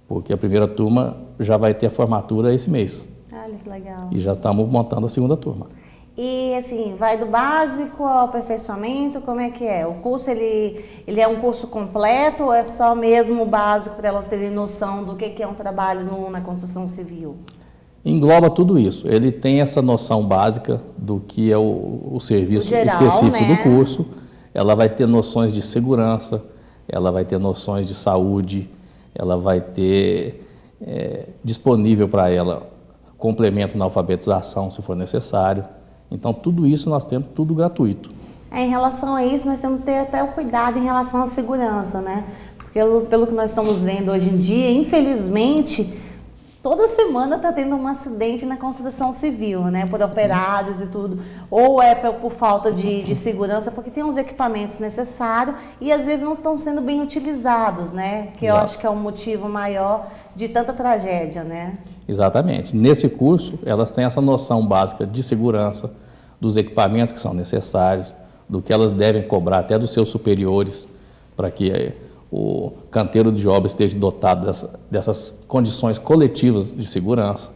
porque a primeira turma já vai ter a formatura esse mês. Olha que legal. E já estamos montando a segunda turma. E assim, vai do básico ao aperfeiçoamento, como é que é? O curso, ele é um curso completo ou é só mesmo o básico para elas terem noção do que é um trabalho na construção civil? Engloba tudo isso. Ele tem essa noção básica do que é o serviço geral, específico, né, do curso. Ela vai ter noções de segurança, ela vai ter noções de saúde, ela vai ter disponível para ela complemento na alfabetização, se for necessário. Então, tudo isso nós temos, tudo gratuito. Em relação a isso, nós temos que ter até o cuidado em relação à segurança, né? Porque pelo que nós estamos vendo hoje em dia, infelizmente, toda semana está tendo um acidente na construção civil, né? Por operários e tudo. Ou é por falta de segurança, porque tem os equipamentos necessários e às vezes não estão sendo bem utilizados, né? Que eu acho que é o motivo maior de tanta tragédia, né? Exatamente. Nesse curso, elas têm essa noção básica de segurança, dos equipamentos que são necessários, do que elas devem cobrar até dos seus superiores, para que o canteiro de obra esteja dotado dessas condições coletivas de segurança.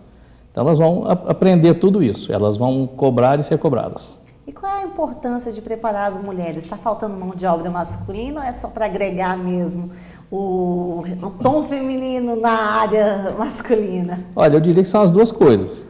Então, elas vão aprender tudo isso, elas vão cobrar e ser cobradas. E qual é a importância de preparar as mulheres? Está faltando mão de obra masculina ou é só para agregar mesmo o tom feminino na área masculina? Olha, eu diria que são as duas coisas.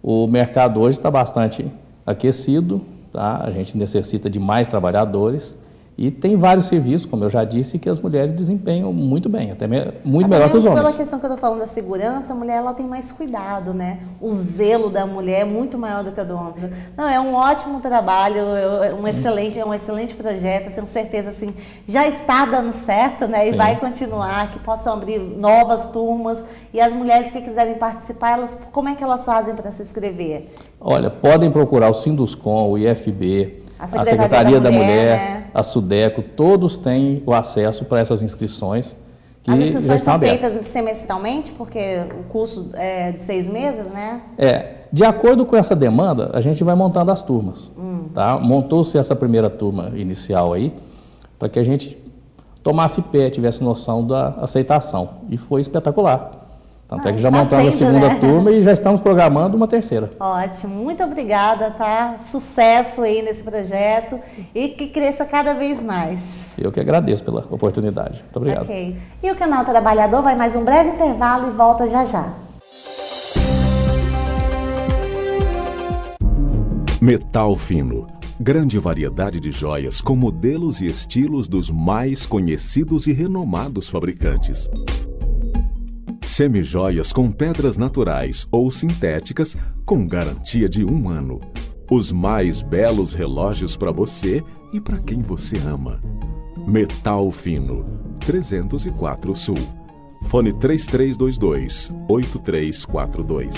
O mercado hoje está bastante aquecido, tá? A gente necessita de mais trabalhadores e tem vários serviços, como eu já disse, que as mulheres desempenham muito bem, até muito melhor que os homens. Pela questão que eu estou falando da segurança, a mulher ela tem mais cuidado, né? O zelo da mulher é muito maior do que o do homem. Não, é um ótimo trabalho, é um excelente projeto, eu tenho certeza, assim, já está dando certo, né? E Sim. vai continuar, que possam abrir novas turmas e as mulheres que quiserem participar, como é que elas fazem para se inscrever? Olha, podem procurar o Sinduscom, o IFB, a Secretaria da Mulher, né? A SUDECO, todos têm o acesso para essas inscrições. As inscrições são feitas semestralmente, porque o curso é de 6 meses, né? De acordo com essa demanda, a gente vai montando as turmas. Tá? Montou-se essa primeira turma inicial aí, para que a gente tomasse pé, tivesse noção da aceitação. E foi espetacular. Tanto é que já montamos a segunda turma e já estamos programando uma terceira. Ótimo, muito obrigada, tá? Sucesso aí nesse projeto e que cresça cada vez mais. Eu que agradeço pela oportunidade. Muito obrigado. Ok. E o Canal Trabalhador vai mais um breve intervalo e volta já já. Metal fino. Grande variedade de joias com modelos e estilos dos mais conhecidos e renomados fabricantes. Semijoias com pedras naturais ou sintéticas com garantia de 1 ano. Os mais belos relógios para você e para quem você ama. Metal fino, 304 Sul. Fone 3322-8342.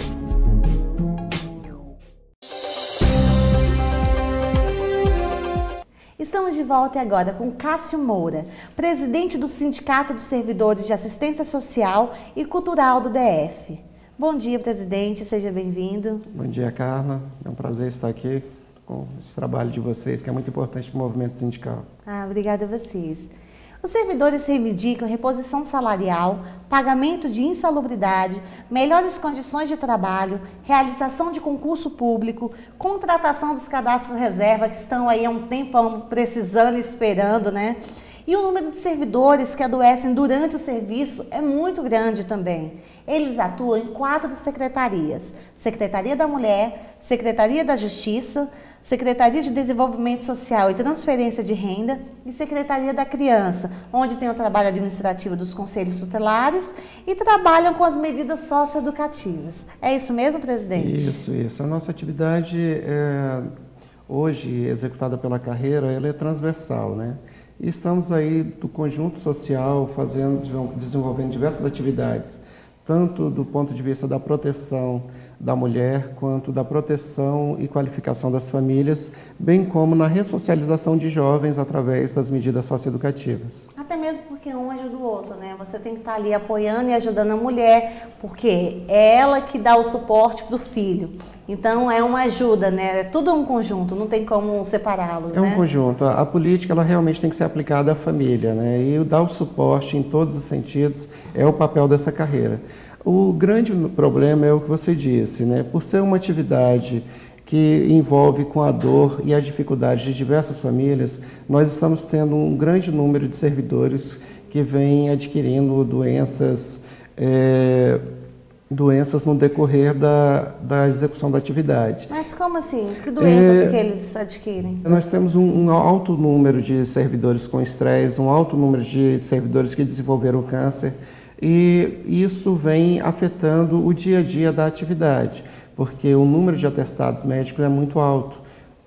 Estamos Estamos de volta agora com Cássio Moura, presidente do Sindicato dos Servidores de Assistência Social e Cultural do DF. Bom dia, presidente, seja bem-vindo. Bom dia, Carla. É um prazer estar aqui com esse trabalho de vocês, que é muito importante para o movimento sindical. Obrigada a vocês. Os servidores reivindicam reposição salarial, pagamento de insalubridade, melhores condições de trabalho, realização de concurso público, contratação dos cadastros reserva, que estão aí há um tempão precisando e esperando, né? E o número de servidores que adoecem durante o serviço é muito grande também. Eles atuam em 4 secretarias: Secretaria da Mulher, Secretaria da Justiça, Secretaria de Desenvolvimento Social e Transferência de Renda e Secretaria da Criança, onde tem o trabalho administrativo dos conselhos tutelares e trabalham com as medidas socioeducativas. É isso mesmo, presidente? Isso. A nossa atividade, hoje executada pela carreira, ela é transversal, né? E estamos aí do conjunto social desenvolvendo diversas atividades, tanto do ponto de vista da proteção da mulher, quanto da proteção e qualificação das famílias, bem como na ressocialização de jovens através das medidas socioeducativas. Até mesmo porque um ajuda o outro, né? Você tem que estar ali apoiando e ajudando a mulher, porque é ela que dá o suporte para o filho. Então é uma ajuda, né? É tudo um conjunto, não tem como separá-los, né? É um conjunto. A política, ela realmente tem que ser aplicada à família, né? E dar o suporte em todos os sentidos é o papel dessa carreira. O grande problema é o que você disse, né? Por ser uma atividade que envolve com a dor e as dificuldades de diversas famílias, nós estamos tendo um grande número de servidores que vêm adquirindo doenças no decorrer da execução da atividade. Mas como assim? Que doenças que eles adquirem? Nós temos um alto número de servidores com estresse, um alto número de servidores que desenvolveram câncer, e isso vem afetando o dia a dia da atividade, porque o número de atestados médicos é muito alto,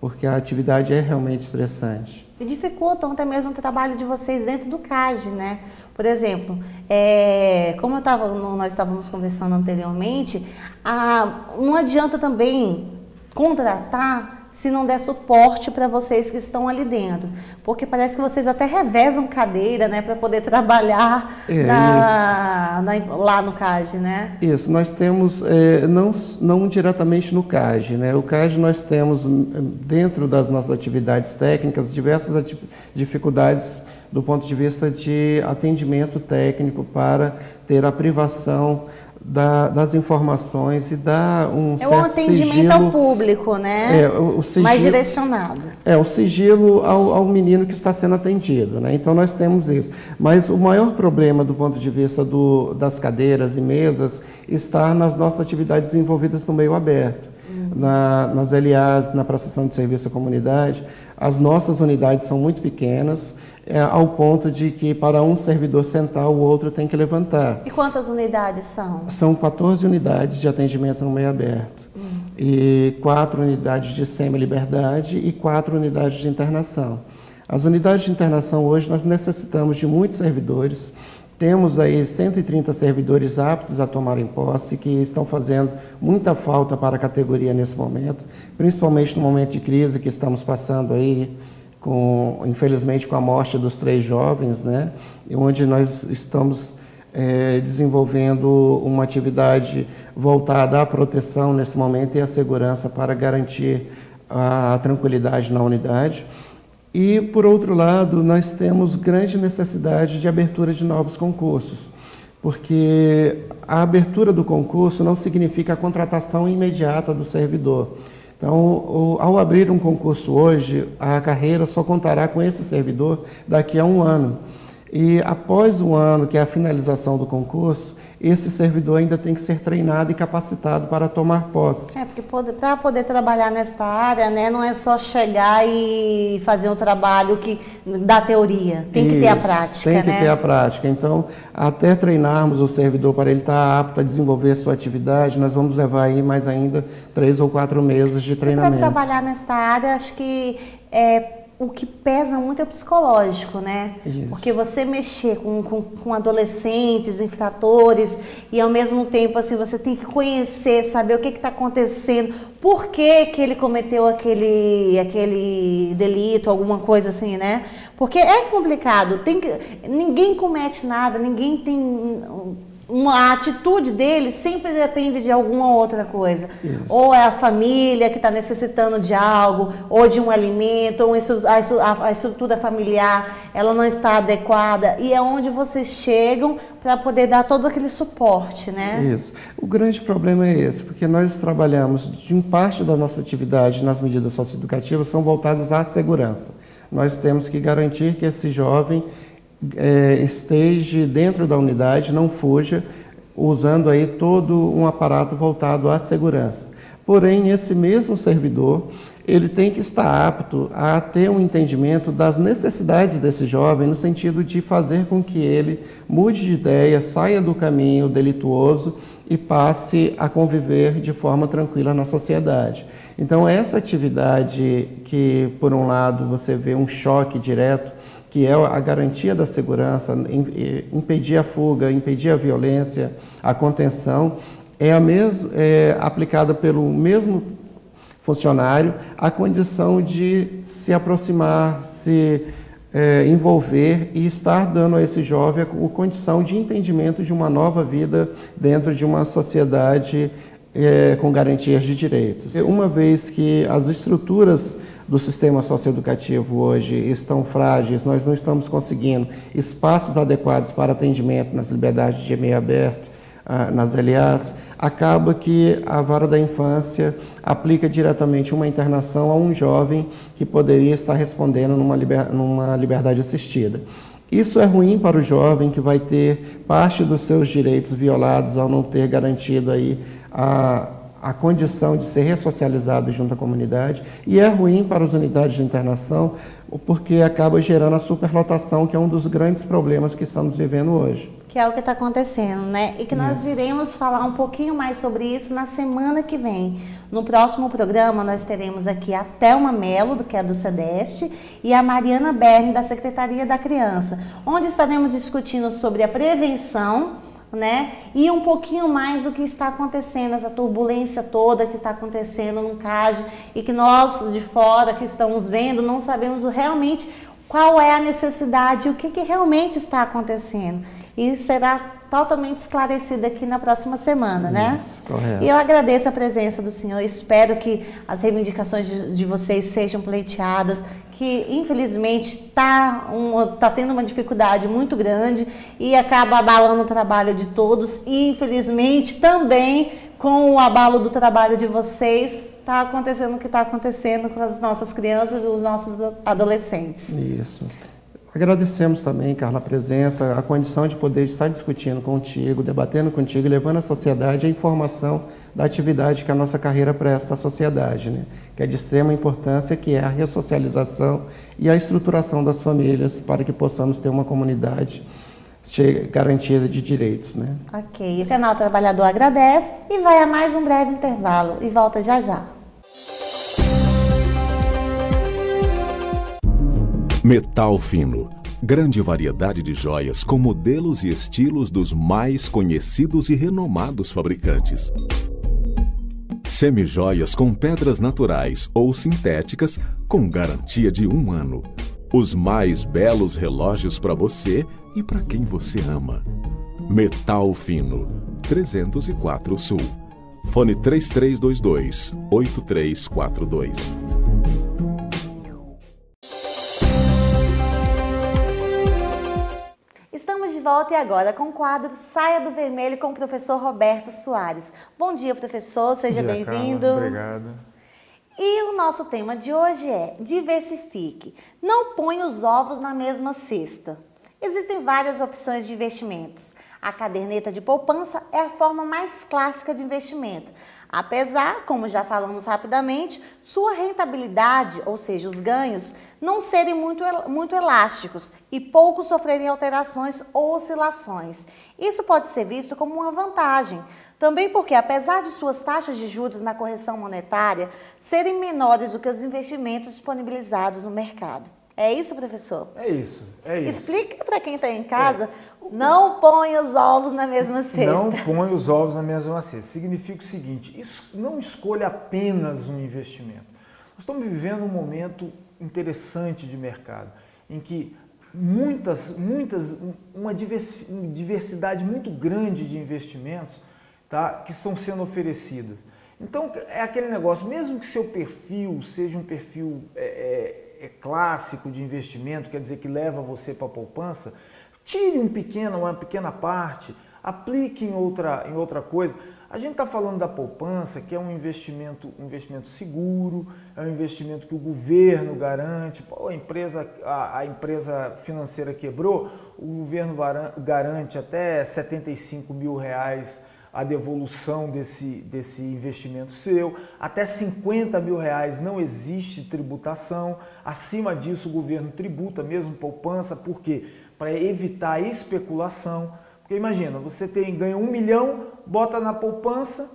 porque a atividade é realmente estressante. E dificultam até mesmo o trabalho de vocês dentro do CAGE, né? Por exemplo, como nós estávamos conversando anteriormente, não adianta também contratar se não der suporte para vocês que estão ali dentro, porque parece que vocês até revezam cadeira, né, para poder trabalhar lá no CAGE, né? Isso, nós temos, não diretamente no CAGE, né? O CAGE nós temos, dentro das nossas atividades técnicas, diversas dificuldades do ponto de vista de atendimento técnico para ter a privação das informações e dar um certo sigilo. É um atendimento ao público, né? O sigilo, mais direcionado. O sigilo ao menino que está sendo atendido, né? Então nós temos isso. Mas o maior problema do ponto de vista das cadeiras e mesas está nas nossas atividades desenvolvidas no meio aberto. Nas LAs, na prestação de serviço à comunidade, as nossas unidades são muito pequenas, ao ponto de que para um servidor sentar, o outro tem que levantar. E quantas unidades são? São 14 unidades de atendimento no meio aberto, e 4 unidades de semi-liberdade e 4 unidades de internação. As unidades de internação hoje nós necessitamos de muitos servidores. Temos aí 130 servidores aptos a tomarem posse, que estão fazendo muita falta para a categoria nesse momento, principalmente no momento de crise que estamos passando aí, infelizmente com a morte dos 3 jovens, né? Onde nós estamos desenvolvendo uma atividade voltada à proteção nesse momento e à segurança para garantir a tranquilidade na unidade. E, por outro lado, nós temos grande necessidade de abertura de novos concursos, porque a abertura do concurso não significa a contratação imediata do servidor. Então, ao abrir um concurso hoje, a carreira só contará com esse servidor daqui a 1 ano. E após 1 ano, que é a finalização do concurso, esse servidor ainda tem que ser treinado e capacitado para tomar posse. Porque para poder trabalhar nesta área, né, não é só chegar e fazer um trabalho da teoria, tem que ter a prática, tem que ter a prática. Então, até treinarmos o servidor para ele estar apto a desenvolver a sua atividade, nós vamos levar aí mais ainda 3 ou 4 meses de treinamento. Para trabalhar nesta área, acho que o que pesa muito é o psicológico, né? Isso. Porque você mexer com adolescentes, infratores, e ao mesmo tempo, assim, você tem que conhecer, saber o que está acontecendo, por que ele cometeu aquele delito, alguma coisa assim, né? Porque é complicado, ninguém comete nada, ninguém tem... A atitude dele sempre depende de alguma outra coisa. Isso. Ou é a família que está necessitando de algo, ou de um alimento, ou a estrutura familiar ela não está adequada. E é onde vocês chegam para poder dar todo aquele suporte, né? Isso. O grande problema é esse, porque nós trabalhamos, de parte da nossa atividade nas medidas socioeducativas são voltadas à segurança. Nós temos que garantir que esse jovem esteja dentro da unidade, não fuja, usando aí todo um aparato voltado à segurança. Porém, esse mesmo servidor, ele tem que estar apto a ter um entendimento das necessidades desse jovem, no sentido de fazer com que ele mude de ideia, saia do caminho delituoso e passe a conviver de forma tranquila na sociedade. Então, essa atividade que, por um lado, você vê um choque direto, que é a garantia da segurança, impedir a fuga, impedir a violência, a contenção, é aplicada pelo mesmo funcionário a condição de se aproximar, se envolver e estar dando a esse jovem a condição de entendimento de uma nova vida dentro de uma sociedade com garantias de direitos. Uma vez que as estruturas do sistema socioeducativo hoje estão frágeis, nós não estamos conseguindo espaços adequados para atendimento nas liberdades de meio aberto, nas LAs, acaba que a vara da infância aplica diretamente uma internação a um jovem que poderia estar respondendo numa liberdade assistida. Isso é ruim para o jovem, que vai ter parte dos seus direitos violados ao não ter garantido aí a condição de ser ressocializado junto à comunidade, e é ruim para as unidades de internação, porque acaba gerando a superlotação, que é um dos grandes problemas que estamos vivendo hoje. Que é o que está acontecendo, né? E que nós iremos falar um pouquinho mais sobre isso na semana que vem. No próximo programa, nós teremos aqui a Thelma Mello, que é do SEDEST, e a Mariana Berni, da Secretaria da Criança, onde estaremos discutindo sobre a prevenção, né? E um pouquinho mais do que está acontecendo, essa turbulência toda que está acontecendo no CAGE, e que nós de fora que estamos vendo não sabemos realmente qual é a necessidade, o que realmente está acontecendo. E será totalmente esclarecido aqui na próxima semana, né? Isso, correto. E eu agradeço a presença do senhor, espero que as reivindicações de vocês sejam pleiteadas, que infelizmente está tendo uma dificuldade muito grande e acaba abalando o trabalho de todos, e infelizmente também com o abalo do trabalho de vocês está acontecendo o que está acontecendo com as nossas crianças e os nossos adolescentes. Isso. Agradecemos também, Carla, a presença, a condição de poder estar discutindo contigo, debatendo contigo e levando à sociedade a informação da atividade que a nossa carreira presta à sociedade, né? Que é de extrema importância, que é a ressocialização e a estruturação das famílias para que possamos ter uma comunidade garantida de direitos, né? Ok, o Canal Trabalhador agradece e vai a mais um breve intervalo e volta já já. Metal fino. Grande variedade de joias com modelos e estilos dos mais conhecidos e renomados fabricantes. Semijoias com pedras naturais ou sintéticas com garantia de 1 ano. Os mais belos relógios para você e para quem você ama. Metal fino. 304 Sul. Fone 3322-8342. Estamos de volta e agora com o quadro Saia do Vermelho com o professor Roberto Soares. Bom dia, professor, seja bem-vindo. Obrigado. E o nosso tema de hoje é diversifique. Não ponha os ovos na mesma cesta. Existem várias opções de investimentos. A caderneta de poupança é a forma mais clássica de investimento. Apesar, como já falamos rapidamente, sua rentabilidade, ou seja, os ganhos, não serem muito elásticos e pouco sofrerem alterações ou oscilações. Isso pode ser visto como uma vantagem. Também porque, apesar de suas taxas de juros na correção monetária serem menores do que os investimentos disponibilizados no mercado. É isso, professor? É isso, é isso. Explica para quem está em casa, não põe os ovos na mesma cesta. Não põe os ovos na mesma cesta. Significa o seguinte, não escolha apenas um investimento. Nós estamos vivendo um momento interessante de mercado, em que uma diversidade muito grande de investimentos, tá, que estão sendo oferecidas. Então, é aquele negócio, mesmo que seu perfil seja um perfil clássico de investimento, quer dizer, que leva você para a poupança, tire uma pequena parte, aplique em outra coisa. A gente está falando da poupança, que é um investimento seguro, é um investimento que o governo garante. Pô, a empresa financeira quebrou, o governo garante até R$75 mil a devolução desse investimento seu. Até R$50 mil não existe tributação. Acima disso, o governo tributa mesmo poupança. Por quê? Para evitar a especulação. Porque imagina, você ganha 1 milhão, bota na poupança,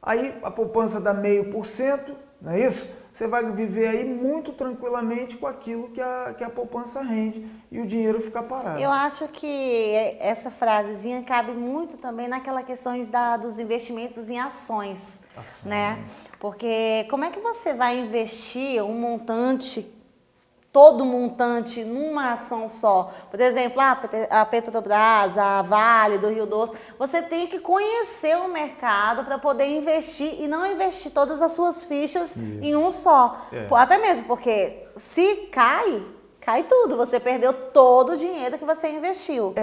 aí a poupança dá 0,5%, não é isso? Você vai viver aí muito tranquilamente com aquilo que a poupança rende e o dinheiro fica parado. Eu acho que essa frasezinha cabe muito também naquela questão dos investimentos em ações, né? Porque como é que você vai investir todo montante numa ação só? Por exemplo, a Petrobras, a Vale do Rio Doce, você tem que conhecer o mercado para poder investir e não investir todas as suas fichas em um só. Até mesmo porque se cai tudo, você perdeu todo o dinheiro que você investiu.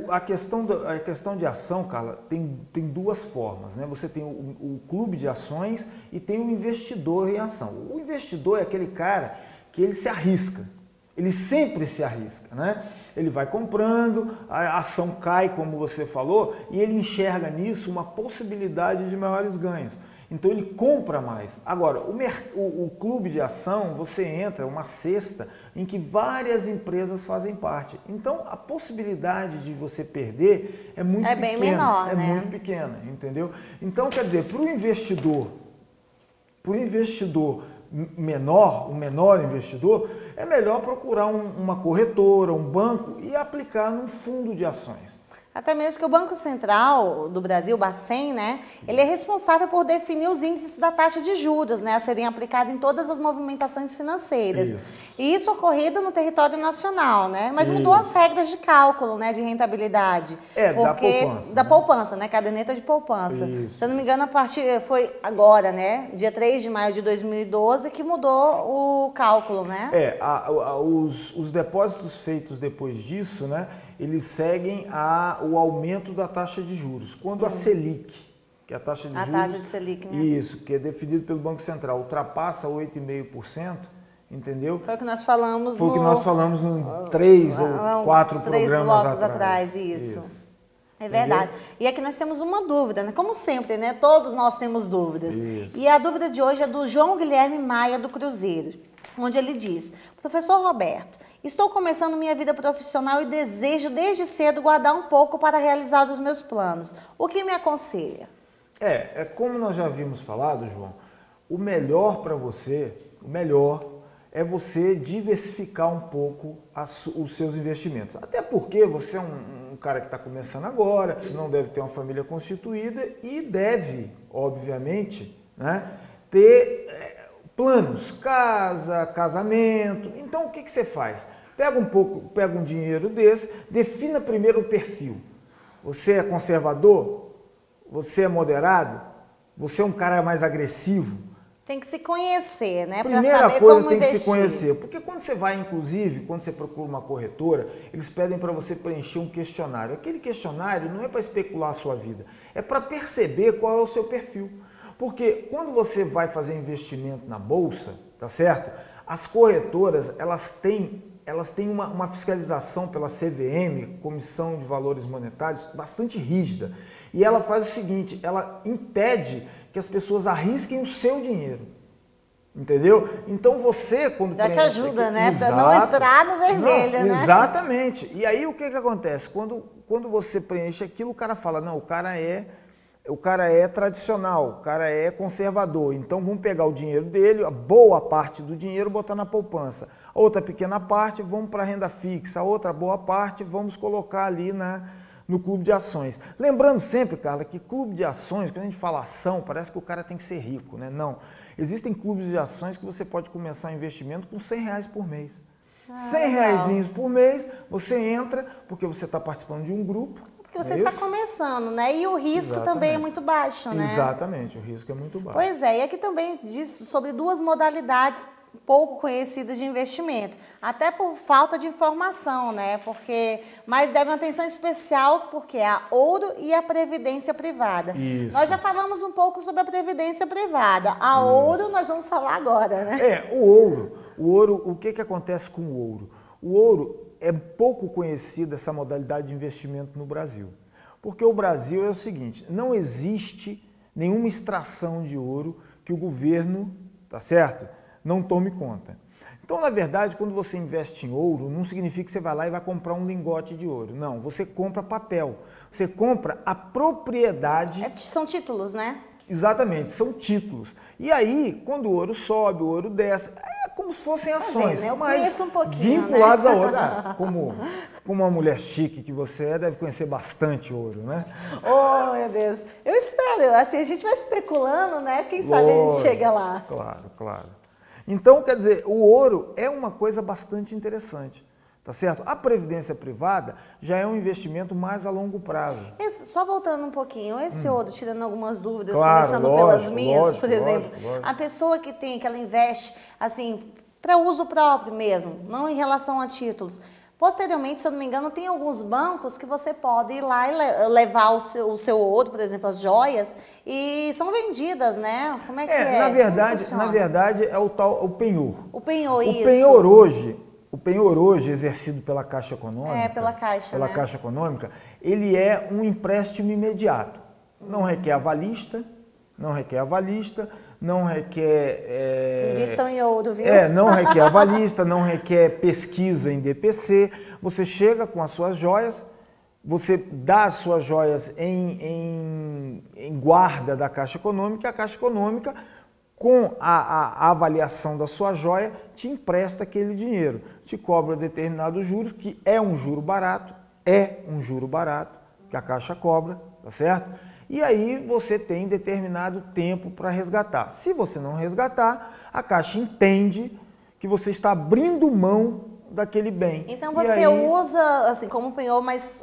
A questão de ação, Carla, tem duas formas, né? Você tem o clube de ações e tem o investidor em ação. O investidor é aquele cara que ele se arrisca, ele sempre se arrisca, né? Ele vai comprando, a ação cai, como você falou, e ele enxerga nisso uma possibilidade de maiores ganhos. Então ele compra mais. Agora, o clube de ação, você entra, uma cesta em que várias empresas fazem parte. Então a possibilidade de você perder é muito pequena. É bem menor, né? É muito pequena, entendeu? Então, quer dizer, para o investidor menor, um menor investidor, é melhor procurar uma corretora, um banco e aplicar num fundo de ações. Até mesmo porque o Banco Central do Brasil, o Bacen, né, ele é responsável por definir os índices da taxa de juros, né, a serem aplicados em todas as movimentações financeiras. E isso ocorrido no território nacional, né, mas mudou as regras de cálculo, né, de rentabilidade. Da poupança, né, caderneta de poupança. Se eu não me engano, foi agora, né, dia 3 de maio de 2012, que mudou o cálculo, né? Os depósitos feitos depois disso, né, eles seguem o aumento da taxa de juros. Quando a Selic, que é a taxa de juros... taxa de Selic, né? Isso, que é definido pelo Banco Central, ultrapassa 8,5%, entendeu? Foi o que nós falamos Foi o que nós falamos em 3 ou 4 programas atrás. Isso. É verdade. Entendeu? E aqui nós temos uma dúvida, né? Como sempre, né? Todos nós temos dúvidas. E a dúvida de hoje é do João Guilherme Maia, do Cruzeiro, onde ele diz: Professor Roberto, estou começando minha vida profissional e desejo desde cedo guardar um pouco para realizar os meus planos. O que me aconselha? Como nós já havíamos falado, João, o melhor para você, é você diversificar um pouco os seus investimentos. Até porque você é um cara que está começando agora, você não deve ter uma família constituída e deve, obviamente, né, ter planos, casa, casamento. Então o que você faz? Pega um dinheiro desse, defina primeiro o perfil. Você é conservador? Você é moderado? Você é um cara mais agressivo? Tem que se conhecer, né? Primeira coisa, tem que se conhecer. Porque quando você vai, inclusive, quando você procura uma corretora, eles pedem para você preencher um questionário. Aquele questionário não é para especular a sua vida, é para perceber qual é o seu perfil. Porque quando você vai fazer investimento na bolsa, tá certo? As corretoras, elas têm uma fiscalização pela CVM, Comissão de Valores Monetários, bastante rígida. E ela faz o seguinte, ela impede que as pessoas arrisquem o seu dinheiro. Entendeu? Então você, quando já te ajuda, né? Para não entrar no vermelho, né? Exatamente. E aí o que acontece? Quando você preenche aquilo, o cara fala, não, o cara é o cara é tradicional, o cara é conservador, então vamos pegar o dinheiro dele, a boa parte do dinheiro botar na poupança, a outra pequena parte vamos para a renda fixa, a outra boa parte vamos colocar ali no clube de ações. Lembrando sempre, Carla, que clube de ações, quando a gente fala ação, parece que o cara tem que ser rico, né? Não, existem clubes de ações que você pode começar um investimento com R$100 por mês. R$100 por mês, você entra, porque você está participando de um grupo. Porque você está começando, né? E o risco também é muito baixo, né? Exatamente, o risco é muito baixo. Pois é, e aqui também diz sobre duas modalidades pouco conhecidas de investimento, até por falta de informação, né? Mas deve uma atenção especial porque é a ouro e a previdência privada. Isso. Nós já falamos um pouco sobre a previdência privada. A ouro nós vamos falar agora, né? O ouro, o que acontece com o ouro? O ouro é pouco conhecida essa modalidade de investimento no Brasil. Porque o Brasil é o seguinte, não existe nenhuma extração de ouro que o governo, tá certo? Não tome conta. Então, na verdade, quando você investe em ouro, não significa que você vai lá e vai comprar um lingote de ouro. Não, você compra papel. Você compra a propriedade... São títulos, né? Exatamente, são títulos. E aí, quando o ouro sobe, o ouro desce, é como se fossem ações, né? Eu mas conheço um pouquinho, vinculados né? a ouro. Como uma mulher chique que você é, deve conhecer bastante ouro, né? Oh, meu Deus. Eu espero, assim, a gente vai especulando, né? Quem sabe a gente chega lá. Claro, claro. Então, quer dizer, o ouro é uma coisa bastante interessante. Tá certo? A previdência privada já é um investimento mais a longo prazo. Só voltando um pouquinho, esse ouro, tirando algumas dúvidas, claro, começando pelas minhas, por exemplo, a pessoa que ela investe, assim, para uso próprio mesmo, não em relação a títulos. Posteriormente, se eu não me engano, tem alguns bancos que você pode ir lá e levar o seu ouro, por exemplo, as joias, e são vendidas, né? Como é que é? Na verdade, é o penhor. O penhor, isso. O penhor hoje, exercido pela Caixa Econômica, pela Caixa Econômica, ele é um empréstimo imediato. Não requer avalista, não requer Invistam em ouro, viu? Não requer avalista, não requer pesquisa em DPC. Você chega com as suas joias, você dá as suas joias em guarda da Caixa Econômica, e a Caixa Econômica, com a avaliação da sua joia, te empresta aquele dinheiro, te cobra determinados juros, que é um juro barato, que a Caixa cobra, tá certo? E aí você tem determinado tempo para resgatar. Se você não resgatar, a Caixa entende que você está abrindo mão daquele bem. Então você usa, assim, como penhor, mas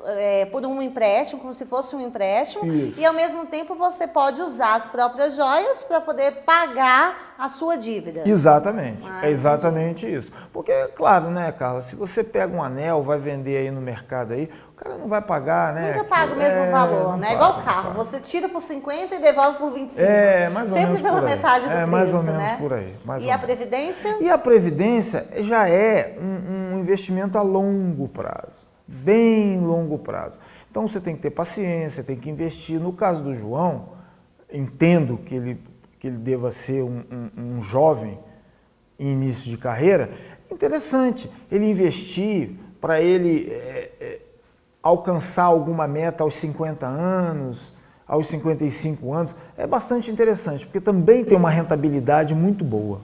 por um empréstimo, como se fosse um empréstimo, isso. E ao mesmo tempo você pode usar as próprias joias para poder pagar a sua dívida. Exatamente, é exatamente isso. Porque, claro, né, Carla, se você pega um anel, vai vender aí no mercado aí, o cara não vai pagar, né? Nunca paga o mesmo valor, né? Igual o carro, você tira por 50 e devolve por 25. Mais ou sempre menos pela metade do preço, mais ou menos né? por aí. E a Previdência? E a Previdência já é um investimento a longo prazo, bem longo prazo. Então você tem que ter paciência, tem que investir. No caso do João, entendo que ele deva ser um jovem em início de carreira, interessante ele investir para ele alcançar alguma meta aos 50 anos, aos 55 anos, é bastante interessante, porque também tem uma rentabilidade muito boa.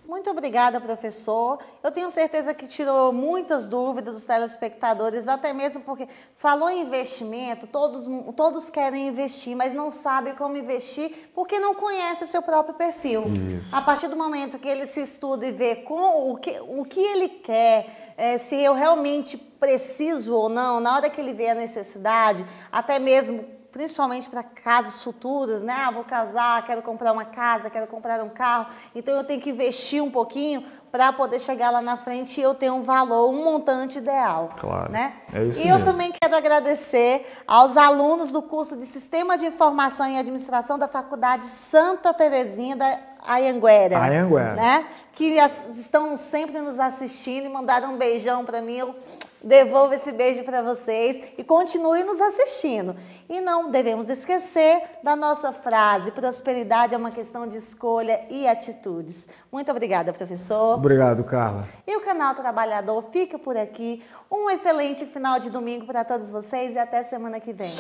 Muito obrigada, professor. Eu tenho certeza que tirou muitas dúvidas dos telespectadores, até mesmo porque falou em investimento, todos querem investir, mas não sabem como investir porque não conhecem o seu próprio perfil. Isso. A partir do momento que ele se estuda e vê o que ele quer, se eu realmente preciso ou não, na hora que ele vê a necessidade, até mesmo principalmente para casas futuras, né? Vou casar, quero comprar uma casa, quero comprar um carro, então eu tenho que investir um pouquinho para poder chegar lá na frente e eu ter um valor, um montante ideal. Claro, né? É isso e mesmo. eu também quero agradecer aos alunos do curso de Sistema de Informação e Administração da Faculdade Santa Terezinha da Anhanguera. Né? Que estão sempre nos assistindo e mandaram um beijão para mim. Eu devolvo esse beijo para vocês e continue nos assistindo. E não devemos esquecer da nossa frase: prosperidade é uma questão de escolha e atitudes. Muito obrigada, professor. Obrigado, Carla. E o Canal Trabalhador fica por aqui. Um excelente final de domingo para todos vocês e até semana que vem.